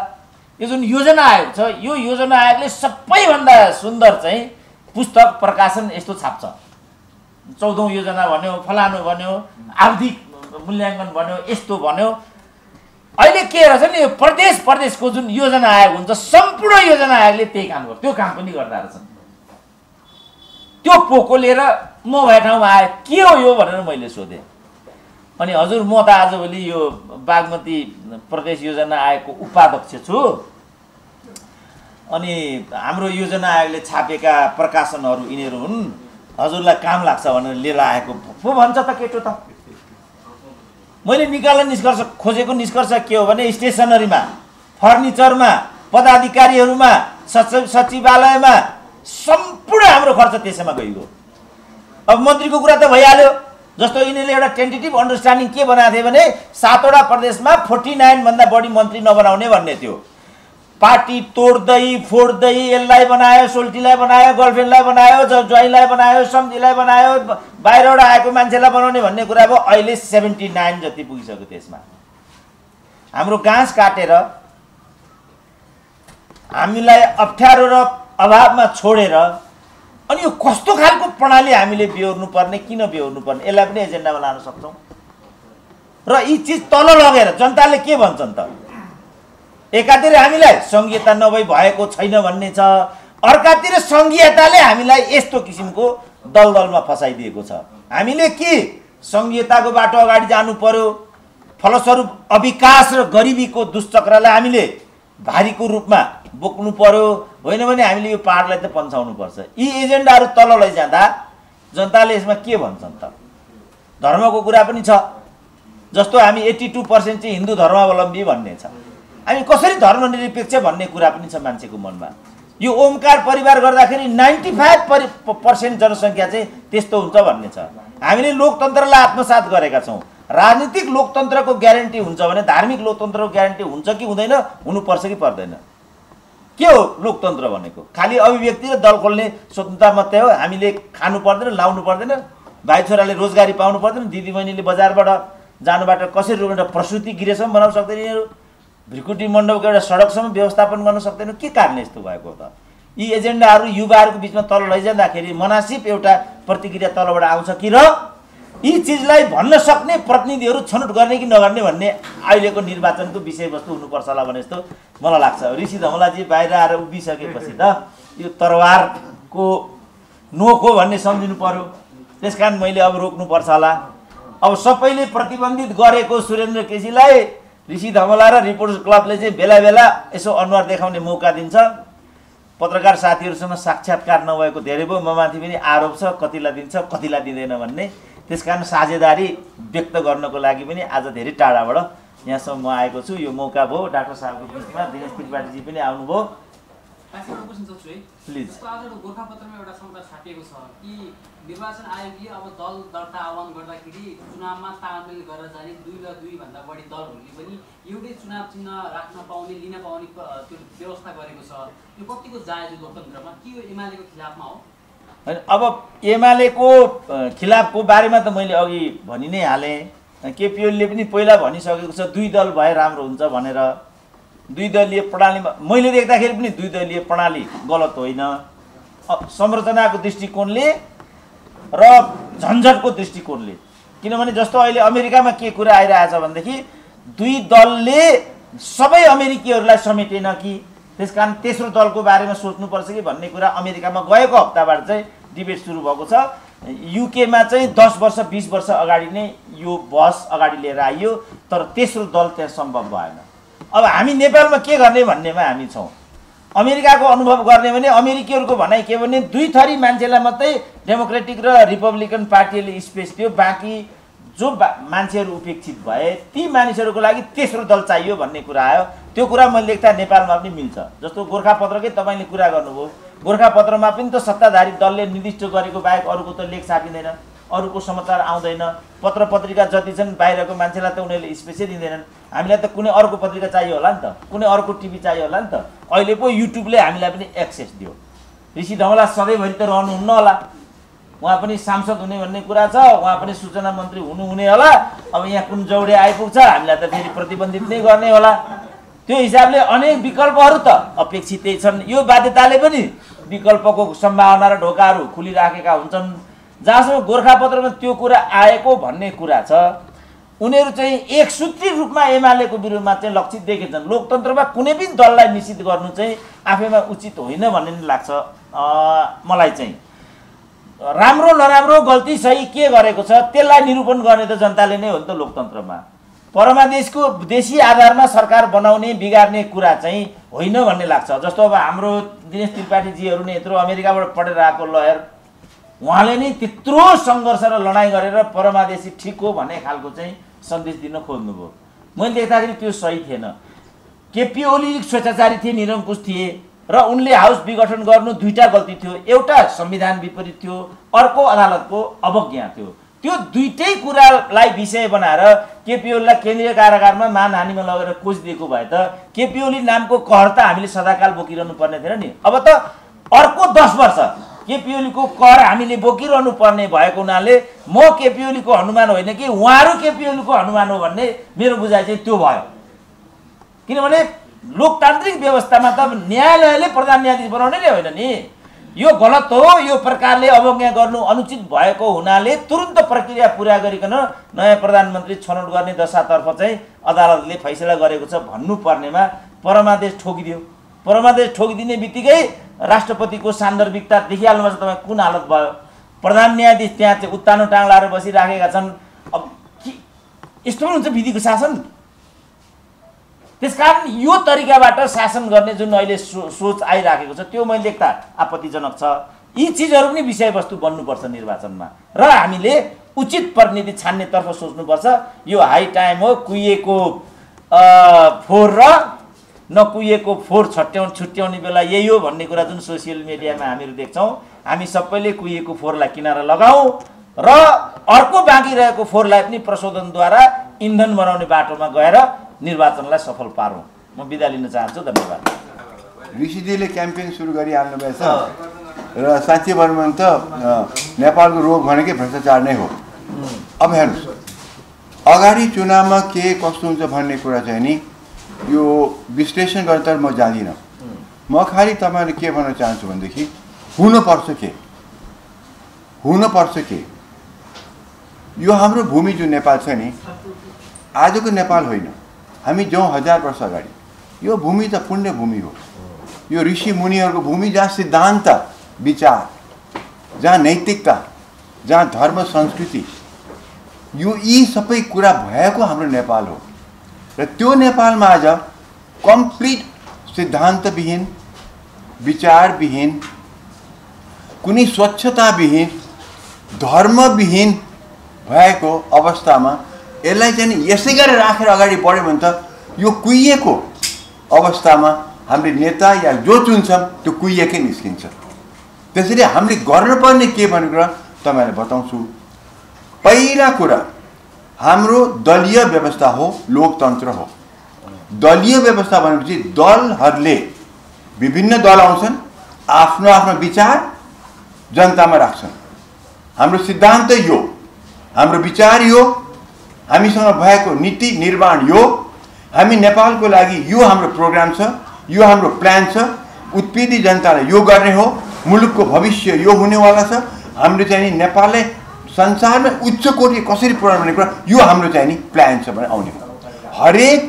यो जुन योजना आयोग छ, यो योजना आयोगले सबैभन्दा सुन्दर चाहिँ पुस्तक प्रकाशन यस्तो छाप्छ। 14औं योजना भन्यो, फलानु भन्यो, आवधिक मूल्याङ्कन भन्यो, यस्तो भन्यो। अहिले के रहेछ नि, यो प्रदेशको जुन योजना आयोग हुन्छ, सम्पूर्ण योजना आयोगले त्यही काम गर्छ। त्यो काम पनि गर्दा रहेछन्। त्यो पोको लिएर म भए ठाउँमा आएँ, के हो यो भनेर मैले सोधेँ। अनि हजुर म त आजभोलि यो बागमती प्रदेश योजना आयोगको उपाध्यक्ष छु, अनि हाम्रो योजना आयोगले छापेका प्रकाशनहरू यिनीहरू हुन्, हजुरलाई काम लाग्छ भनेर लिएर आएको पो भन्छ त केटो त। मैले निष्कर्ष खोजेको निष्कर्ष के हो भने स्टेसनरीमा, फर्निचरमा, पदाधिकारीहरूमा, सचिवालयमा सम्पूर्ण हाम्रो खर्च त्यसैमा गइगयो। अब मन्त्रीको कुरा त भइहाल्यो। जस्तो यिनीहरूले एउटा टेन्टेटिभ अन्डरस्ट्यान्डिङ के बनाएको थियो भने 7वटा प्रदेशमा 49 भन्दा बढी मन्त्री नबनाउने भन्ने थियो। पार्टी तोड्दै फोड्दै यसलाई बनायो, सोल्टीलाई बनायो, गर्लफ्रेन्डलाई बनायो, ज्वाइँलाई बनायो, सम्झीलाई बनायो, बाहिरबाट आएको मान्छेलाई बनाउने भन्ने कुरा भयो। अहिले 79 जति पुगिसक्यो। त्यसमा हाम्रो घाँस काटेर हामीलाई अप्ठ्यारो र अभावमा छोडेर, अनि यो कस्तो खालको प्रणाली हामीले बेहोर्नु पर्ने, किन बेहोर्नु पर्ने, यसलाई पनि एजेन्डामा लान सक्छौँ। र यी चिज तल लगेर जनताले के भन्छन् त, एकातिर हामीलाई संघीयता नभई भएको छैन भन्ने छ, अर्कातिर संघीयताले हामीलाई यस्तो किसिमको दलदलमा फसाइदिएको छ। हामीले के संघीयताको बाटो अगाडि जानु पर्यो, फलस्वरूप अविकास र गरिबीको दुश्चक्रलाई हामीले भारीको रूपमा बोक्नु पर्यो, होइन भने हामीले यो पहाडलाई त पन्छाउनु पर्छ। यी एजेन्डाहरू तल लैजाँदा जनताले यसमा के भन्छन् त? धर्मको कुरा पनि छ। जस्तो हामी 82% चाहिँ हिन्दू धर्मावलम्बी भन्ने छ, हामी कसरी धर्मनिरपेक्ष भन्ने कुरा पनि छ मान्छेको मनमा। यो ओमकार परिवार गर्दाखेरि 95% जनसङ्ख्या चाहिँ त्यस्तो हुन्छ भन्ने छ। हामीले लोकतन्त्रलाई आत्मसात गरेका छौँ। राजनीतिक लोकतन्त्रको ग्यारेन्टी हुन्छ भने धार्मिक लोकतन्त्रको ग्यारेन्टी हुन्छ कि हुँदैन, हुनुपर्छ कि पर्दैन? के हो लोकतन्त्र भनेको? खालि अभिव्यक्ति र दल खोल्ने स्वतन्त्रता मात्रै हो। हामीले खानु पर्दैन, लाउनु पर्दैन, भाइ छोराले रोजगारी पाउनु पर्दैन, दिदीबहिनीले बजारबाट जानुबाट कसरी रोक्न, प्रसुति गृहसम्म बनाउन सक्दैन, यिनीहरू भ्रिकुटी मण्डपको एउटा सडकसम्म व्यवस्थापन गर्न सक्दैन। के कारणले यस्तो भएको त? यी एजेन्डाहरू युवाहरूको बिचमा तल लैजाँदाखेरि मनासिब एउटा प्रतिक्रिया तलबाट आउँछ कि, र यी चिजलाई भन्न सक्ने प्रतिनिधिहरू छनौट गर्ने कि नगर्ने भन्ने अहिलेको निर्वाचनको विषयवस्तु हुनुपर्छ होला भने जस्तो मलाई लाग्छ। ऋषि धमलाजी बाहिर आएर उभिसकेपछि त यो तरवारको नोक हो भन्ने सम्झिनु पर्यो। त्यसकारण मैले अब रोक्नुपर्छ होला। अब सबैले प्रतिबन्धित गरेको सुरेन्द्र केसीलाई ऋषि धमला र रिपोर्टर्स क्लबले चाहिँ बेला बेला यसो अनुहार देखाउने मौका दिन्छ। पत्रकार साथीहरूसँग साक्षात्कार नभएको धेरै भयो, ममाथि पनि आरोप छ, कतिलाई दिन्छ कतिलाई दिँदैन भन्ने। त्यसकारण साझेदारी व्यक्त गर्नको लागि पनि आज धेरै टाढाबाट यहाँसम्म म आएको छु। यो मौका भयो, डाक्टर साहबको बिचमा दिनेश त्रिपाठीजी पनि आउनुभयो। एउटा क्वेसन सोध्छु है। प्लिज। जस्तो आज गोरखापत्रमा एउटा शङ्का छापिएको छ कि निर्वाचन आयोगले अब दल दर्ता आह्वान गर्दाखेरि चुनावमा तालमेल गरेर जाने 2 वा 2 भन्दा बढी दलहरूले पनि एउटै चुनाव चिन्ह राख्न पाउने लिन पाउने त्यो व्यवस्था गरेको छ। यो कतिको जायज लोकतन्त्रमा के यो एमालेको खिलाफमा हो? अब एमालेको खिलाफको बारेमा त मैले अघि भनि नै हालेँ। केपी ओलीले पनि पहिला भनिसकेको छ 2 दल भए राम्रो हुन्छ भनेर। 2 दलीय प्रणालीमा मैले देख्दाखेरि पनि 2 दलीय प्रणाली गलत होइन। संरचनाको दृष्टिकोणले र झन्झटको दृष्टिकोणले, किनभने जस्तो अहिले अमेरिकामा के कुरा आइरहेछ भनेदेखि 2 दलले सबै अमेरिकीहरूलाई समेटेन कि, त्यसकारण तेस्रो दलको बारेमा सोच्नुपर्छ कि भन्ने कुरा अमेरिकामा गएको हप्ताबाट चाहिँ डिबेट सुरु भएको छ। युकेमा चाहिँ 10 वर्ष 20 वर्ष अगाडि नै यो बहस अगाडि लिएर आइयो, तर तेस्रो दल त्यहाँ सम्भव भएन। अब हामी नेपालमा के गर्ने भन्नेमा हामी छौँ। अमेरिकाको अनुभव गर्ने भने अमेरिकीहरूको भनाइ के भने 2 थरी मान्छेलाई मात्रै डेमोक्रेटिक र रिपब्लिकन पार्टीले स्पेस दियो, बाँकी जो मान्छेहरू उपेक्षित भए ती मानिसहरूको लागि तेस्रो दल चाहियो भन्ने कुरा आयो। त्यो कुरा मैले देख्दा नेपालमा पनि मिल्छ। जस्तो गोरखापत्रकै तपाईँले कुरा गर्नुभयो, गोरखापत्रमा पनि त सत्ताधारी दलले निर्दिष्ट गरेको बाहेक अरूको त लेख छापिँदैन, अरूको समाचार आउँदैन। पत्र पत्रिका जति छन् बाहिरको मान्छेलाई त उनीहरूले स्पेसै दिँदैनन्। हामीलाई त कुनै अर्को पत्रिका चाहियो होला नि त, कुनै अर्को टिभी चाहियो होला नि त। अहिले पो युट्युबले हामीलाई पनि एक्सेस दियो। ऋषि धवला सधैँभरि त रहनुहुन्न होला, उहाँ पनि सांसद हुने भन्ने कुरा छ, उहाँ पनि सूचना मन्त्री हुनुहुने होला। अब यहाँ कुन जौडे आइपुग्छ हामीलाई त फेरि प्रतिबन्धित नै गर्ने होला। त्यो हिसाबले अनेक विकल्पहरू त अपेक्षितै छन्। यो बाध्यताले पनि विकल्पको सम्भावना र ढोकाहरू खुलिराखेका हुन्छन्। जहाँसम्म गोरखापत्रमा त्यो कुरा आएको भन्ने कुरा छ, उनीहरू चाहिँ एकसूत्री रूपमा एमालेको विरुद्धमा चाहिँ लक्षित देखेछन्। लोकतन्त्रमा कुनै पनि दललाई निश्चित गर्नु चाहिँ आफैमा उचित होइन भन्ने लाग्छ मलाई चाहिँ। राम्रो नराम्रो गल्ती सही के गरेको छ त्यसलाई निरूपण गर्ने त जनताले नै हो नि त लोकतन्त्रमा। परमादेशको देशी आधारमा सरकार बनाउने बिगार्ने कुरा चाहिँ होइन भन्ने लाग्छ। जस्तो अब हाम्रो दिनेश त्रिपाठीजीहरू नै यत्रो अमेरिकाबाट पढेर आएको लयर, उहाँले नै त्यत्रो सङ्घर्ष र लडाइँ गरेर परमादेशी ठिक हो भन्ने खालको चाहिँ सन्देश दिन खोज्नुभयो। मैले देख्दाखेरि त्यो सही थिएन। केपी ओली स्वेच्छाचारी थिए, निरङ्कुश थिए र उनले हाउस विघटन गर्नु 2टा गल्ती थियो। एउटा संविधान विपरीत थियो, अर्को अदालतको अवज्ञा थियो। त्यो 2टै कुरालाई विषय बनाएर केपी ओलीलाई केन्द्रीय कारागारमा मानहानिमा लगेर कोसिदिएको भए त केपी ओली नामको कहर त हामीले सदाकाल बोकिरहनु पर्ने थिएन नि। अब त अर्को 10 वर्ष केपी ओलीको कहर हामीले बोकिरहनु पर्ने भएको हुनाले म केपी ओलीको हनुमान होइन कि उहाँहरू केपी ओलीको हनुमान हो भन्ने मेरो बुझाइ चाहिँ त्यो भयो। किनभने लोकतान्त्रिक व्यवस्थामा त न्यायालयले प्रधान न्यायाधीश बनाउने नै होइन नि। यो गलत हो, यो प्रकारले अवज्ञा गर्नु अनुचित भएको हुनाले तुरुन्त प्रक्रिया पुरा गरिकन नयाँ प्रधानमन्त्री छनौट गर्ने दशातर्फ चाहिँ अदालतले फैसला गरेको छ भन्नुपर्नेमा परमादेश ठोकिदियो। परमादेश ठोकिदिने बित्तिकै राष्ट्रपतिको सान्दर्भिकता देखिहाल्नुभएको छ तपाईँ कुन हालत भयो। प्रधान न्यायाधीश त्यहाँ चाहिँ उत्तानो टाङ लाएर बसिराखेका छन्। अब यस्तो पनि हुन्छ विधिको शासन। त्यसकारण यो तरिकाबाट शासन गर्ने जुन अहिले सोच आइराखेको छ त्यो मैले देख्दा आपत्तिजनक छ। यी चिजहरू पनि विषयवस्तु बन्नुपर्छ निर्वाचनमा र हामीले उचित प्रतिनिधि छान्नेतर्फ सोच्नुपर्छ। यो हाई टाइम हो कुहिएको फोहोर र नकुहिएको फोहोर छुट्याउने बेला यही हो भन्ने कुरा जुन सोसियल मिडियामा हामीहरू देख्छौँ। हामी सबैले कुहिएको फोहोरलाई किनारा लगाऊ र अर्को बाँकी रहेको फोहोरलाई पनि प्रशोधनद्वारा इन्धन बनाउने बाटोमा गएर निर्वाचनलाई सफल पारौँ। म बिदा लिन चाहन्छु। धन्यवाद। ऋषिजीले क्याम्पेन सुरु गरिहाल्नु भएछ र साँच्चै भनौँ भने त नेपालको रोग भनेकै भ्रष्टाचार नै हो। अब हेर्नुहोस्, अगाडि चुनावमा के कस्तो हुन्छ भन्ने कुरा चाहिँ नि यो विश्लेषण गर्न त म जान्दिनँ। म खालि तपाईँले के भन्न चाहन्छु भनेदेखि हुनुपर्छ के यो हाम्रो भूमि जुन नेपाल छ नि आजको नेपाल होइन, हामी जाउँ 1000 वर्ष अगाडि। यो भूमि त पुण्य भूमि हो। यो ऋषि मुनिहरूको भूमि जहाँ सिद्धान्त विचार, जहाँ नैतिकता, जहाँ धर्म संस्कृति यी सबै कुरा भएको हाम्रो नेपाल हो। र त्यो नेपालमा आज कम्प्लिट सिद्धान्तविहीन, विचारविहीन, कुनै स्वच्छताविहीन, धर्मविहीन भएको अवस्थामा यसलाई चाहिँ यसै गरेर राखेर अगाडि बढ्यो भने त यो कुहिएको अवस्थामा हामीले नेता या जो चुन्छौँ त्यो कुहिएकै निस्किन्छ। त्यसैले हामीले गर्नुपर्ने के भन्ने कुरा तपाईहरुलाई बताउँछु। पहिला कुरा हाम्रो दलीय व्यवस्था हो, लोकतन्त्र हो। दलीय व्यवस्था भनेपछि दलहरूले विभिन्न दल आउँछन्, आफ्नो आफ्नो विचार जनतामा राख्छन्। हाम्रो सिद्धान्त यो, हाम्रो विचार यो, हामीसँग भएको नीति निर्माण यो, हामी नेपालको लागि यो हाम्रो प्रोग्राम छ, यो हाम्रो प्लान छ, उत्पीडित जनतालाई यो गर्ने हो, मुलुकको भविष्य यो हुनेवाला छ, हाम्रो चाहिँ नि नेपाललाई संसारमा उच्च कोटि कसरी पुर्याउने भन्ने कुरा यो हाम्रो चाहिँ नि प्लान छ भने आउने हो। हरेक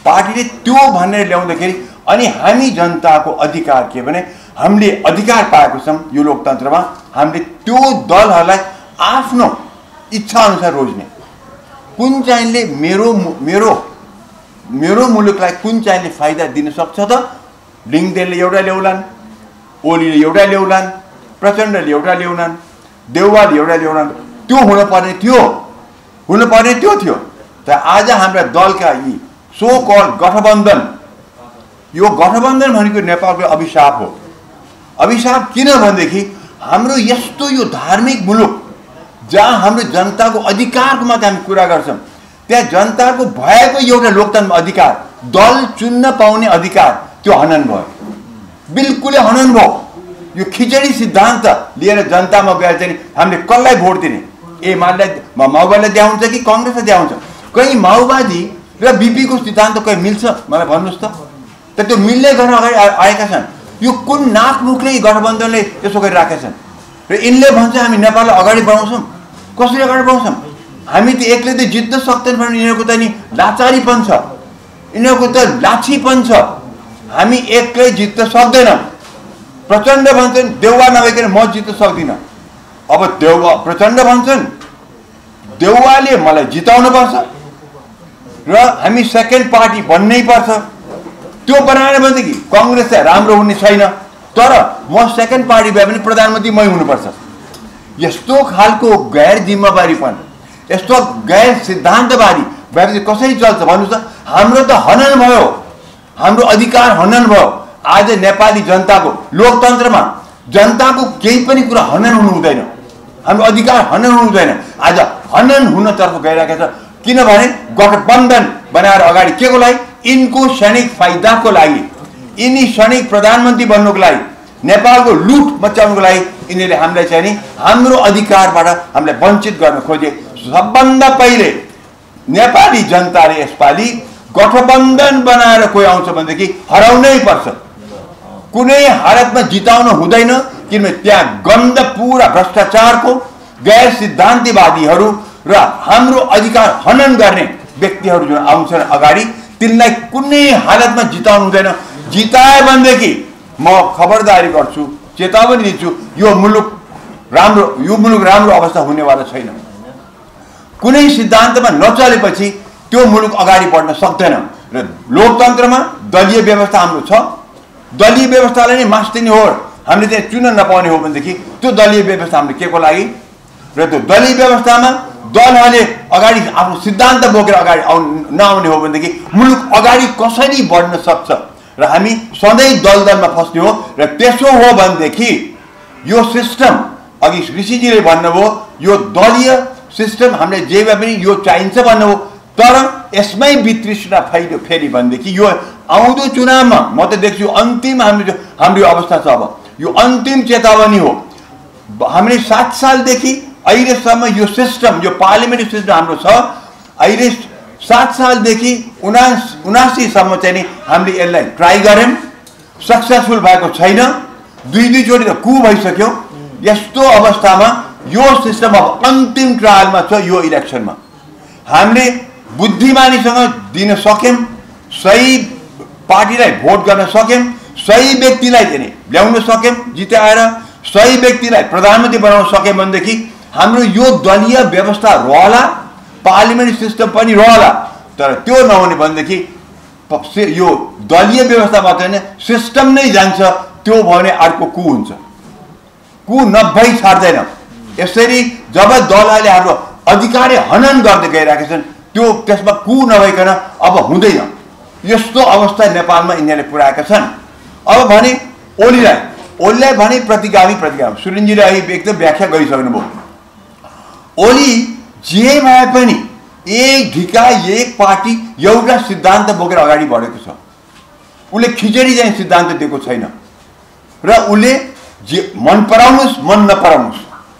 पार्टीले त्यो भनेर ल्याउँदाखेरि अनि हामी जनताको अधिकार के भने हामीले अधिकार पाएको छौँ यो लोकतन्त्रमा, हामीले त्यो दलहरूलाई आफ्नो इच्छा अनुसार रोज्ने। कुन चाहिँले मेरो मेरो मेरो मुलुकलाई कुन चाहिँले फाइदा दिन सक्छ त लिङदेनले एउटा ल्याउलान्, ओलीले एउटा ल्याउलान्, प्रचण्डले एउटा ल्याउलान्, देउवाले एउटा ल्याउलान्। त्यो हुनुपर्ने त्यो थियो। तर आज हाम्रा दलका यी सो कल गठबन्धन, यो गठबन्धन भनेको नेपालको अभिशाप हो। अभिशाप किन भनेदेखि हाम्रो यस्तो यो धार्मिक मुलुक जहाँ हाम्रो जनताको अधिकारको मात्र हामी कुरा गर्छौँ, त्यहाँ जनताको भएको एउटा लोकतन्त्र अधिकार, दल चुन्न पाउने अधिकार, त्यो हनन भयो, बिल्कुलै हनन भयो। यो खिचडी सिद्धान्त लिएर जनतामा गएर चाहिँ हामीले कसलाई भोट दिने, माओवादीलाई दिया हुन्छ कि कांग्रेसलाई दिया हुन्छ? कहीँ माओवादी र बीपीको सिद्धान्त कहीँ मिल्छ? मलाई भन्नुहोस् त त्यो मिल्ने गर्न अगाडि आएका छन्। यो कुन नाकमुखले गठबन्धनले यसो गरिराखेका छन् र यिनले भन्छ हामी नेपाललाई अगाडि बढाउँछौँ। कसरी अगाडि बढाउँछौँ? हामी त एक्लै त जित्न सक्दैन भने यिनीहरूको त नि लाचारीपन छ, यिनीहरूको त लाछीपन छ। हामी एक्लै जित्न सक्दैनौँ। प्रचण्ड भन्छन् देउवा नभइकन म जित्न सक्दिनँ। अब प्रचण्ड भन्छन् देउवाले मलाई जिताउनु पर्छ र हामी सेकेन्ड पार्टी बन्नै पर्छ। त्यो बनाएर भनेदेखि कांग्रेस चाहिँ राम्रो हुने छैन, तर म सेकेन्ड पार्टी भए पनि प्रधानमन्त्री मै हुनुपर्छ। यस्तो खालको गैर जिम्मेवारीपन, यस्तो गैर सिद्धान्तवादी भएपछि कसरी चल्छ भन्नुहोस् त? हाम्रो त हनन भयो, हाम्रो अधिकार हनन भयो। आज नेपाली जनताको लोकतन्त्रमा जनताको केही पनि कुरा हनन हुनु हुँदैन, हाम्रो अधिकार हनन हुनु हुँदैन। आज हनन हुनतर्फ गइरहेको छ। किनभने गठबन्धन बनाएर अगाडि के को लागि? यिनको क्षणिक फाइदाको लागि, यिनी क्षणिक प्रधानमन्त्री बन्नुको लागि, नेपालको लुट मचाउनुको लागि यिनीहरूले हामीलाई चाहिँ नि हाम्रो अधिकारबाट हामीलाई वञ्चित गर्न खोजे। सबभन्दा पहिले नेपाली जनताले यसपालि गठबन्धन बनाएर कोही आउँछ भनेदेखि हराउनै पर्छ। कुनै हालतमा जिताउन हुँदैन, किनभने त्यहाँ गन्ध पुरा भ्रष्टाचारको, गैर सिद्धान्तवादीहरू र हाम्रो अधिकार हनन गर्ने व्यक्तिहरू जुन आउँछन् अगाडि, तिनलाई कुनै हालतमा जिताउनु हुँदैन। जिताए भनेदेखि म खबरदारी गर्छु, चेतावनी दिन्छु, यो मुलुक राम्रो अवस्था हुनेवाला छैन। कुनै सिद्धान्तमा नचलेपछि त्यो मुलुक अगाडि बढ्न सक्दैन। र लोकतन्त्रमा दलीय व्यवस्था हाम्रो छ। दलीय व्यवस्थालाई नै मास्टिने हो, हामीले चाहिँ चुन्न नपाउने हो भनेदेखि त्यो दलीय व्यवस्था हामीले के को लागि? र त्यो दलीय व्यवस्थामा दलहरूले अगाडि आफ्नो सिद्धान्त बोकेर अगाडि नआउने हो भनेदेखि मुलुक अगाडि कसरी बढ्न सक्छ? र हामी सधैँ दलदलमा फस्ने हो। र त्यसो हो भनेदेखि यो सिस्टम, अघि ऋषिजीले भन्नुभयो, यो दलीय सिस्टम हामीले जे भए पनि यो चाहिन्छ भन्नुभयो, तर यसमै वितृष्णा फैल्यो फेरि भनेदेखि यो आउँदो चुनावमा म त देख्छु अन्तिम हाम्रो यो अवस्था छ। अब यो अन्तिम चेतावनी हो। हामीले 7 सालदेखि अहिलेसम्म यो सिस्टम, यो पार्लियामेन्ट्री सिस्टम हाम्रो छ। अहिले 7 सालदेखि 79 सम्म चाहिँ नि हामीले यसलाई ट्राई गऱ्यौँ, सक्सेसफुल भएको छैन। दुई चोटि त कु भइसक्यो। यस्तो अवस्थामा यो सिस्टम अब अन्तिम ट्रायलमा छ। यो इलेक्सनमा हामीले बुद्धिमानीसँग दिन सक्यौँ, सही पार्टीलाई भोट गर्न सक्यौँ, सही व्यक्तिलाई चाहिँ ल्याउन सक्यौँ जिताएर, सही व्यक्तिलाई प्रधानमन्त्री बनाउन सक्यौँ भनेदेखि हाम्रो यो दलीय व्यवस्था रहला, पार्लियामेन्ट्री सिस्टम पनि रहला। तर त्यो नहुने भनेदेखि यो दलीय व्यवस्था मात्र होइन, सिस्टम नै जान्छ। त्यो भयो भने अर्को कु हुन्छ, कु नभई छाड्दैन। यसरी जब दलहरूले हाम्रो अधिकार हनन गर्दै गइरहेका छन्, त्यसमा कु नभइकन अब हुँदैन। यस्तो अवस्था नेपालमा यिनीहरूले पुर्याएका छन्। अब भने ओलीलाई भने प्रतिगामी सुरेनजीले अहिले एकदम व्याख्या गरिसक्नुभयो। ओली जे भए पनि एक ढिका एक पार्टी एउटा सिद्धान्त बोकेर अगाडि बढेको छ। उसले खिचडी चाहिँ सिद्धान्त दिएको छैन र उसले जे मन पराउनुस् मन नपराउनुस्,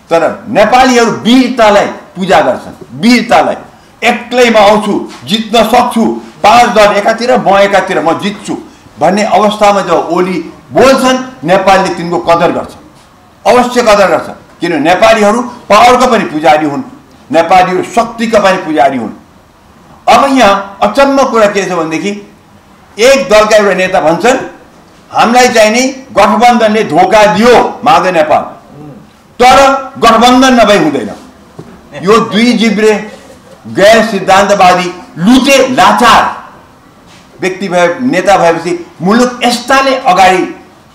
तर नेपालीहरू वीरतालाई पूजा गर्छन्। वीरतालाई एक्लैमा आउँछु, जित्न सक्छु, 5 दल एकातिर म एकातिर, म जित्छु भन्ने अवस्थामा जब ओली बोल्छन् नेपालले तिनको कदर गर्छ, अवश्य कदर गर्छ। किनभने नेपालीहरू पावरको पनि पुजारी हुन्, नेपालीहरू शक्तिका पनि पुजारी हुन्। अब यहाँ अचम्म कुरा के छ भनेदेखि एक दलका एउटा नेता भन्छन् हामीलाई चाहिँ नि गठबन्धनले धोका दियो माधव नेपाल, तर गठबन्धन नभई हुँदैन। यो दुई जिब्रे गैर सिद्धान्तवादी लुटे लाचार व्यक्ति भए नेता भएपछि मुलुक यस्ताले अगाडि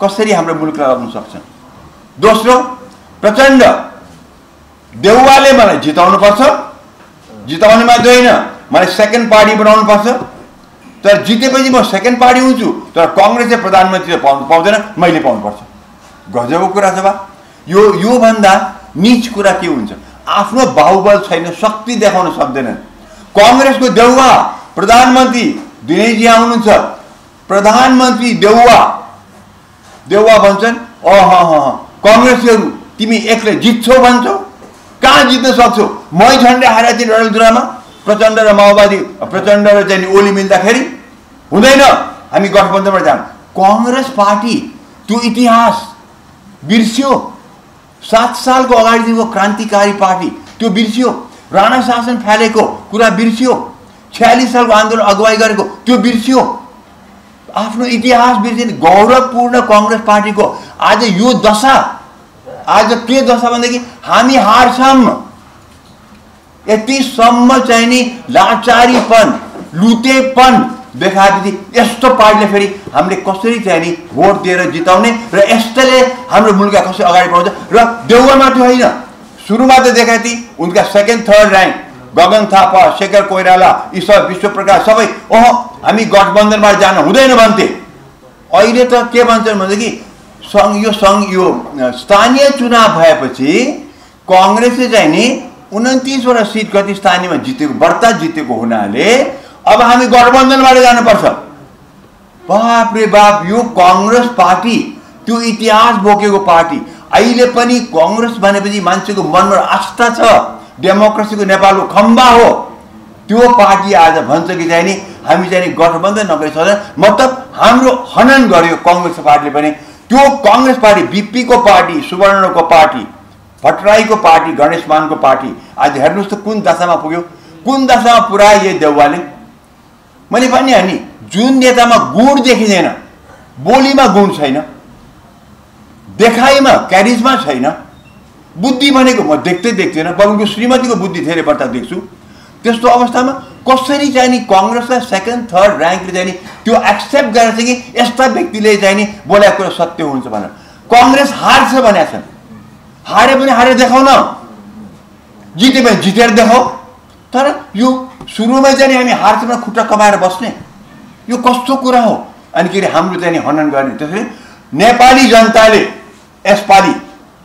कसरी हाम्रो मुलुकलाई लग्न सक्छन्। दोस्रो, प्रचण्ड देउवाले मलाई जिताउनु पर्छ, जिताउने मात्रै होइन मलाई सेकेन्ड पार्टी बनाउनु पर्छ, तर जितेपछि म सेकेन्ड पार्टी हुन्छु, तर कांग्रेसले प्रधानमन्त्री पाउँदैन, मैले पाउनुपर्छ। गजबको कुरा छ बा। यो भन्दा नीच कुरा के हुन्छ? आफ्नो बाहुबल छैन, शक्ति देखाउन सक्दैनन्। कांग्रेसको देउवा प्रधानमन्त्री दिनेजी आउनुहुन्छ, प्रधानमन्त्री देउवा भन्छन् कांग्रेसहरू तिमी एक्लै जित्छौ भन्छौ, कहाँ जित्न सक्छौ? मै झन्डै हारेको थिएँ डडेलधुरामा, प्रचण्ड र माओवादी, प्रचण्ड र चाहिँ ओली मिल्दाखेरि हुँदैन, हामी गठबन्धनमा जाऊँ। कांग्रेस पार्टी त्यो इतिहास बिर्स्यो। 7 सालको अगाडिदेखिको क्रान्तिकारी पार्टी त्यो बिर्स्यो। राणा शासन फालेको कुरा बिर्स्यो। 46 सालको आन्दोलन अगुवाई गरेको त्यो बिर्स्यो। आफ्नो इतिहास बिर्सिने गौरवपूर्ण कांग्रेस पार्टीको आज यो दशा। आज के दशा भनेदेखि हामी हार्छौं। यतिसम्म चाहिँ नि लाचारीपन लुटेपन देखाएपछि यस्तो पार्टीले फेरि हामीले कसरी चाहिँ नि भोट दिएर जिताउने र यस्तोले हाम्रो मुलुक कसरी अगाडि बढाउँछ। र देउवा मात्र होइन, सुरुमा त देखाएको थिए उनका second third rank Gagan Thapa, Shekhar Koirala, Ishwar Bishwaprakash सबै हामी गठबन्धनमा जान हुँदैन भन्थे। अहिले त के भन्छन् भनेदेखि यो स्थानीय चुनाव भएपछि कांग्रेसले चाहिँ नि 29वटा सिट कति स्थानीयमा जितेको, बढ्ता जितेको हुनाले अब हामी गठबन्धनबाट जानुपर्छ। बाप रे बाप, यो कांग्रेस पार्टी त्यो इतिहास बोकेको पार्टी। अहिले पनि कांग्रेस भनेपछि मान्छेको मनमा आस्था छ, डेमोक्रेसीको नेपालको खम्बा हो। त्यो पार्टी आज भन्छ कि चाहिँ नि हामी चाहिँ नि गठबन्धन नगरी सक्दैन, मतलब हाम्रो हनन गर्यो कांग्रेस पार्टीले पनि। त्यो कांग्रेस पार्टी बीपी को पार्टी, सुवर्णको पार्टी, भट्टराईको पार्टी, गणेशमानको पार्टी आज हेर्नुस् त कुन दशामा पुग्यो, कुन दशामा पुर्यायो यो देउवाले। मैले पनि नि जुन नेतामा गुण देखिँदैन, बोलीमा गुण छैन, देखाइमा क्यारिजमा छैन, बुद्धि भनेको म देख्दैन, उनको श्रीमतीको बुद्धि धेरै बढ्ता देख्छु। त्यस्तो अवस्थामा कसरी चाहिँ नि कांग्रेसलाई सेकेन्ड थर्ड र्याङ्कले चाहिँ नि त्यो एक्सेप्ट गरेर चाहिँ कि यस्ता व्यक्तिले चाहिँ नि बोलेको कुरा सत्य हुन्छ भनेर। कांग्रेस हार्छ भनेका छन्, हारे पनि हारेर देखाउन, जिते पनि जितेर देखाऊ। तर यो सुरुमा चाहिँ हामी हार्छ भने खुट्टा कमाएर बस्ने, यो कस्तो कुरा हो? अनि के अरे हाम्रो चाहिँ हनन गर्ने। त्यसैले नेपाली जनताले यसपालि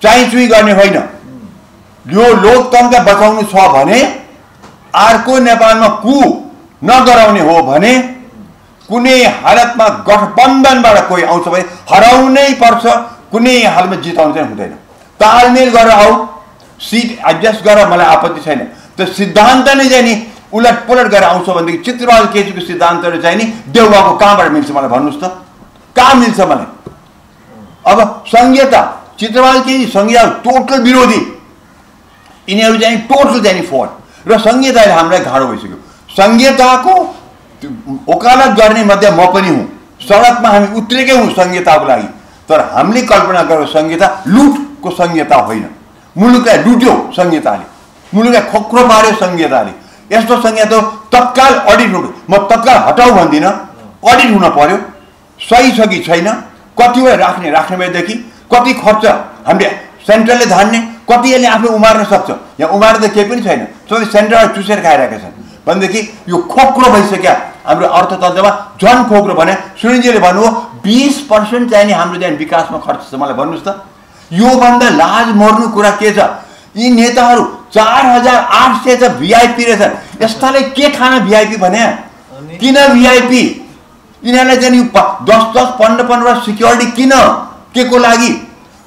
चाइचुई गर्ने होइन। यो लोकतन्त्र बचाउनु छ भने, अर्को नेपालमा कु नगराउने हो भने, कुनै हालतमा गठबन्धनबाट कोही आउँछ भने हराउनै पर्छ, कुनै हालमा जिताउनु चाहिँ हुँदैन। तालमेल गरेर आऊ, सिट एडजस्ट गरेर मलाई आपत्ति छैन। त्यो सिद्धान्त नै चाहिँ नि उलटपुलट गरेर आउँछ भनेदेखि चित्रबहादुर केसीको सिद्धान्तले चाहिँ नि देउवाको कहाँबाट मिल्छ मलाई भन्नुहोस् त, कहाँ मिल्छ मलाई? अब संहिता, चित्रबहादुर केसी संहिता टोटल विरोधी, यिनीहरू चाहिँ टोटल चाहिँ नि फोर। र संहिताले हामीलाई गाह्रो भइसक्यो। संहिताको वकालत गर्ने मध्ये म पनि हुँ, सडकमा हामी उत्रेकै हौँ संहिताको लागि। तर हामीले कल्पना गरेको संहिता लुटको संहिता होइन। मुलुकलाई लुट्यो संहिताले, मुलुकलाई खोक्रो पार्यो संहिताले। यस्तो संहिता तत्काल अडिट हुनु, म तत्काल हटाऊ भन्दिनँ, अडिट हुन पर्यो, सही छ कि छैन, कति बेला राख्ने भएदेखि कति खर्च हामीले सेन्ट्रलले धान्ने, कति यसले आफै उमार्न सक्छ। यहाँ उमार्न त केही पनि छैन, सबै सेन्ट्रलबाट चुसेर खाइरहेका छन्। भनेदेखि यो खोक्रो भइसक्यो हाम्रो अर्थतन्त्रमा झन् खोक्रो भने सुनिलजीले भन्नुभयो 20% चाहिँ नि हाम्रो चाहिँ विकासमा खर्च छ मलाई भन्नुस् त योभन्दा लाज मर्नु कुरा के छ यी नेताहरू 4800 त भिआइपी रहेछन् यस्ताले के खाना भिआइपी भने किन भिआइपी यिनीहरूलाई चाहिँ 10 15 सिक्योरिटी किन के को लागि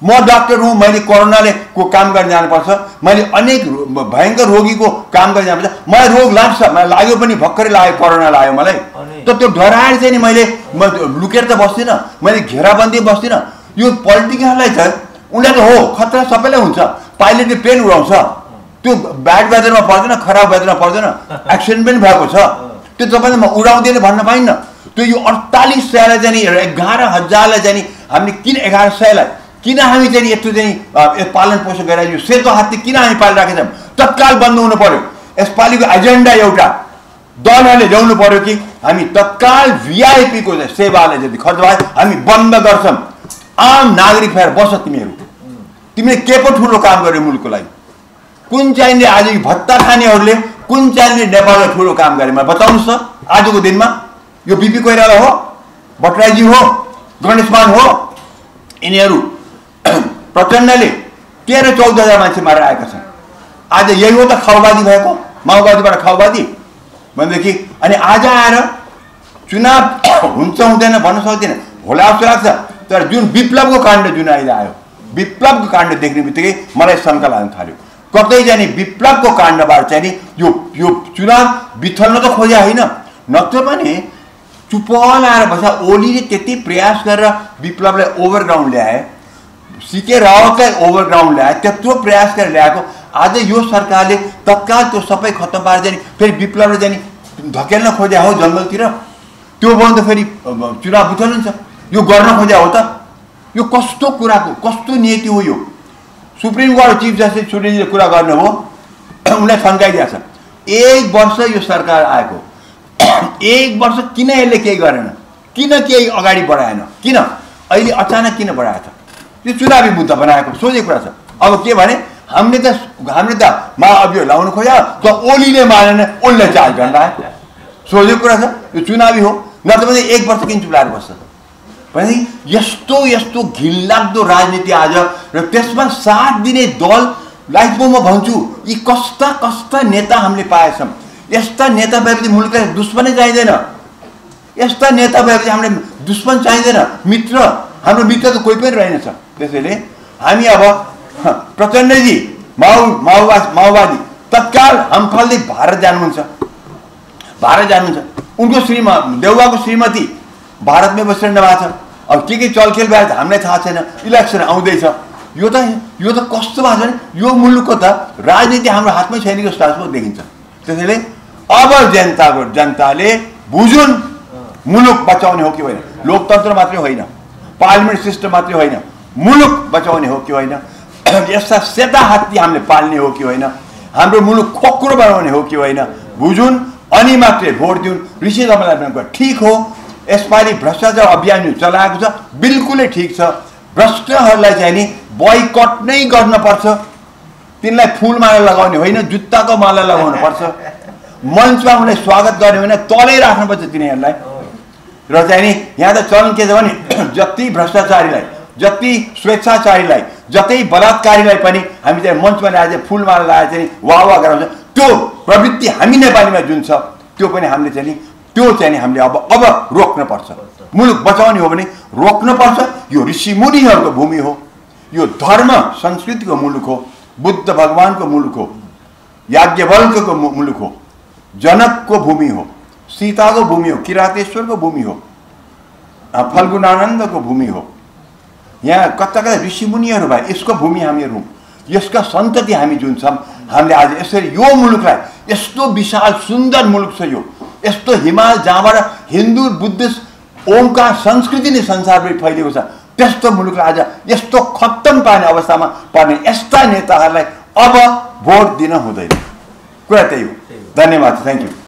म डाक्टर हुँ मैले कोरोनाले को काम गर्न जानुपर्छ मैले अनेक भयङ्कर रोगीको काम गर्न जानुपर्छ मलाई रोग लाग्छ मलाई लाग्यो पनि भर्खरै लाग्यो कोरोना लाग्यो मलाई त त्यो डराएर चाहिँ नि मैले लुकेर त बस्दिनँ मैले घेराबन्दी बस्दिनँ यो पोलिटिकललाई चाहिँ उनीहरूले हो खतरा सबैलाई हुन्छ पाइलटले प्लेन उडाउँछ त्यो ब्याड वेदरमा पर्दैन खराब वेदरमा पर्दैन एक्सिडेन्ट पनि भएको छ त्यो तपाईँले म उडाउँदैन भन्न पाइन्न त्यो यो 4800लाई चाहिँ 11,000लाई चाहिँ हामीले किन 1100लाई किन हामी चाहिँ यस्तो चाहिँ पालन पोषण गरेर यो सेतो हात्ती किन हामी पालिराखेका छौँ तत्काल बन्द हुनु पर्यो यसपालिको एजेन्डा एउटा दलहरूले ल्याउनु पर्यो कि हामी तत्काल भिआइपीको सेवालाई जति खर्च भयो हामी बन्द गर्छौँ आम नागरिक भएर बस तिमीले के पो ठुलो काम गर्यो मुलुकको लागि कुन चाहिने आज भत्ता खानेहरूले कुन चाहिने नेपाललाई ठुलो काम गरे मलाई बताउनुहोस् त आजको दिनमा यो बिपी कोइराला हो भट्टराईजी हो गणेशमान हो यिनीहरू प्रचण्डले 13-14 मान्छे मारेर आएका छन् आज यही हो त खाउबादी भएको माओवादीबाट खाउबादी भनेदेखि अनि आज आएर चुनाव हुन्छ हुँदैन भन्न सक्दैन होला जस्तो लाग्छ तर जुन विप्लवको काण्ड जुन अहिले आयो विप्लवको काण्ड देख्ने बित्तिकै मलाई शङ्का लाग्न थाल्यो कतै जाने विप्लवको काण्डबाट चाहिँ नि यो चुनाव बिथल्न त खोजे होइन नत्र पनि चुप लाएर बस्दा ओलीले त्यति प्रयास गरेर विप्लवलाई ओभरग्राउन्ड ल्याए सीके रावतलाई ओभरग्राउन्ड ल्याए त्यत्रो प्रयास गरेर ल्याएको आज यो सरकारले तत्काल त्यो सबै खत्तम पारेर चाहिँ फेरि विप्लवले चाहिँ धकेल्न खोज्या हो जङ्गलतिर त्यो भयो त फेरि चुनाव बिथल्न्छ यो गर्न खोज्या हो त यो कस्तो कुराको कस्तो नीति हो यो सुप्रिम कोर्ट चिफ जस्टिस सुनिलजीले कुरा गर्ने हो उनलाई शङ्काइदिएको छ 1 वर्ष यो सरकार आएको 1 वर्ष किन यसले केही गरेन किन केही अगाडि बढाएन किन अहिले अचानक किन बढाएको छ यो चुनावी मुद्दा बनाएको सोझै कुरा छ अब के भने हामीले त महाअभियोग लाउनु खोज्यो त ओलीले मानेन ओलीले चार्ज गर्न आयो सोझै कुरा छ यो चुनावी हो नत्र भने 1 वर्ष किन चुलाएर बस्छ भने यस्तो यस्तो घिनलाग्दो राजनीति आज र त्यसमा साथ दिने दललाई म भन्छु यी कस्ता कस्ता नेता हामीले पाएछौँ यस्ता नेता भएपछि मुलुकलाई दुश्मनै चाहिँदैन यस्ता नेता भएपछि हामीले दुश्मन चाहिँदैन मित्र हाम्रो मित्र त कोही पनि रहेनछ त्यसैले हामी अब प्रचण्डजी माओवादी तत्काल हमफलले भारत जानुहुन्छ उनको देउवाको श्रीमती भारतमै बसिरहनु भएको छ अब के चलखेल भएर हामीलाई थाहा छैन इलेक्सन आउँदैछ यो त कस्तो भएको छ भने यो मुलुकको त राजनीति हाम्रो हातमै छैन जस्तो जस्तो देखिन्छ त्यसैले अब जनताले बुझुन् मुलुक बचाउने हो कि होइन लोकतन्त्र मात्रै होइन पार्लिमेन्ट सिस्टम मात्रै होइन मुलुक बचाउने हो कि होइन यस्ता सेता हात्ती हामीले पाल्ने हो कि होइन हाम्रो मुलुक खोक्रो बनाउने हो कि होइन बुझुन् अनि मात्रै भोट दिउन् ऋषि तपाईँलाई ठिक हो यसपालि भ्रष्टाचार अभियान चलाएको छ बिल्कुलै ठिक छ भ्रष्टहरूलाई चाहिँ नि बोयकट नै गर्नुपर्छ तिनलाई फुल माला लगाउने होइन जुत्ताको माला लगाउनु पर्छ मञ्चमा उनलाई स्वागत गर्ने होइन तलै राख्नुपर्छ तिनीहरूलाई र चाहिँ नि यहाँ त चलन के छ भने जति भ्रष्टाचारीलाई जति स्वेच्छाचारीलाई जति बलात्कारीलाई पनि हामी चाहिँ मञ्चमा ल्याएर चाहिँ फुलमाला लगाएर चाहिँ वाह गराउँछ त्यो प्रवृत्ति हामी नेपालीमा जुन छ त्यो पनि हामीले चाहिँ नि त्यो चाहिँ नि हामीले अब रोक्नुपर्छ मुलुक बचाउने हो भने रोक्नुपर्छ यो ऋषिमुनिहरूको भूमि हो यो धर्म संस्कृतिको मुलुक हो बुद्ध भगवानको मुलुक हो याज्ञवल्क्यको मुलुक हो जनकको भूमि हो सीताको भूमि हो किरातेश्वरको भूमि हो फल्गुनानन्दको भूमि हो यहाँ कता कता ऋषिमुनिहरू भए यसको भूमि हामीहरू हौँ यसका सन्तति हामी जुन छौँ हामीले आज यसरी यो मुलुकलाई यस्तो विशाल सुन्दर मुलुक छ यो यस्तो हिमाल जहाँबाट हिन्दू बुद्धिस्ट ओमकार संस्कृति नै संसारभरि फैलिएको छ त्यस्तो मुलुकलाई आज यस्तो खत्तम पार्ने अवस्थामा पर्ने यस्ता नेताहरूलाई अब भोट दिन हुँदैन कुरा त्यही हो धन्यवाद थ्याङ्क यू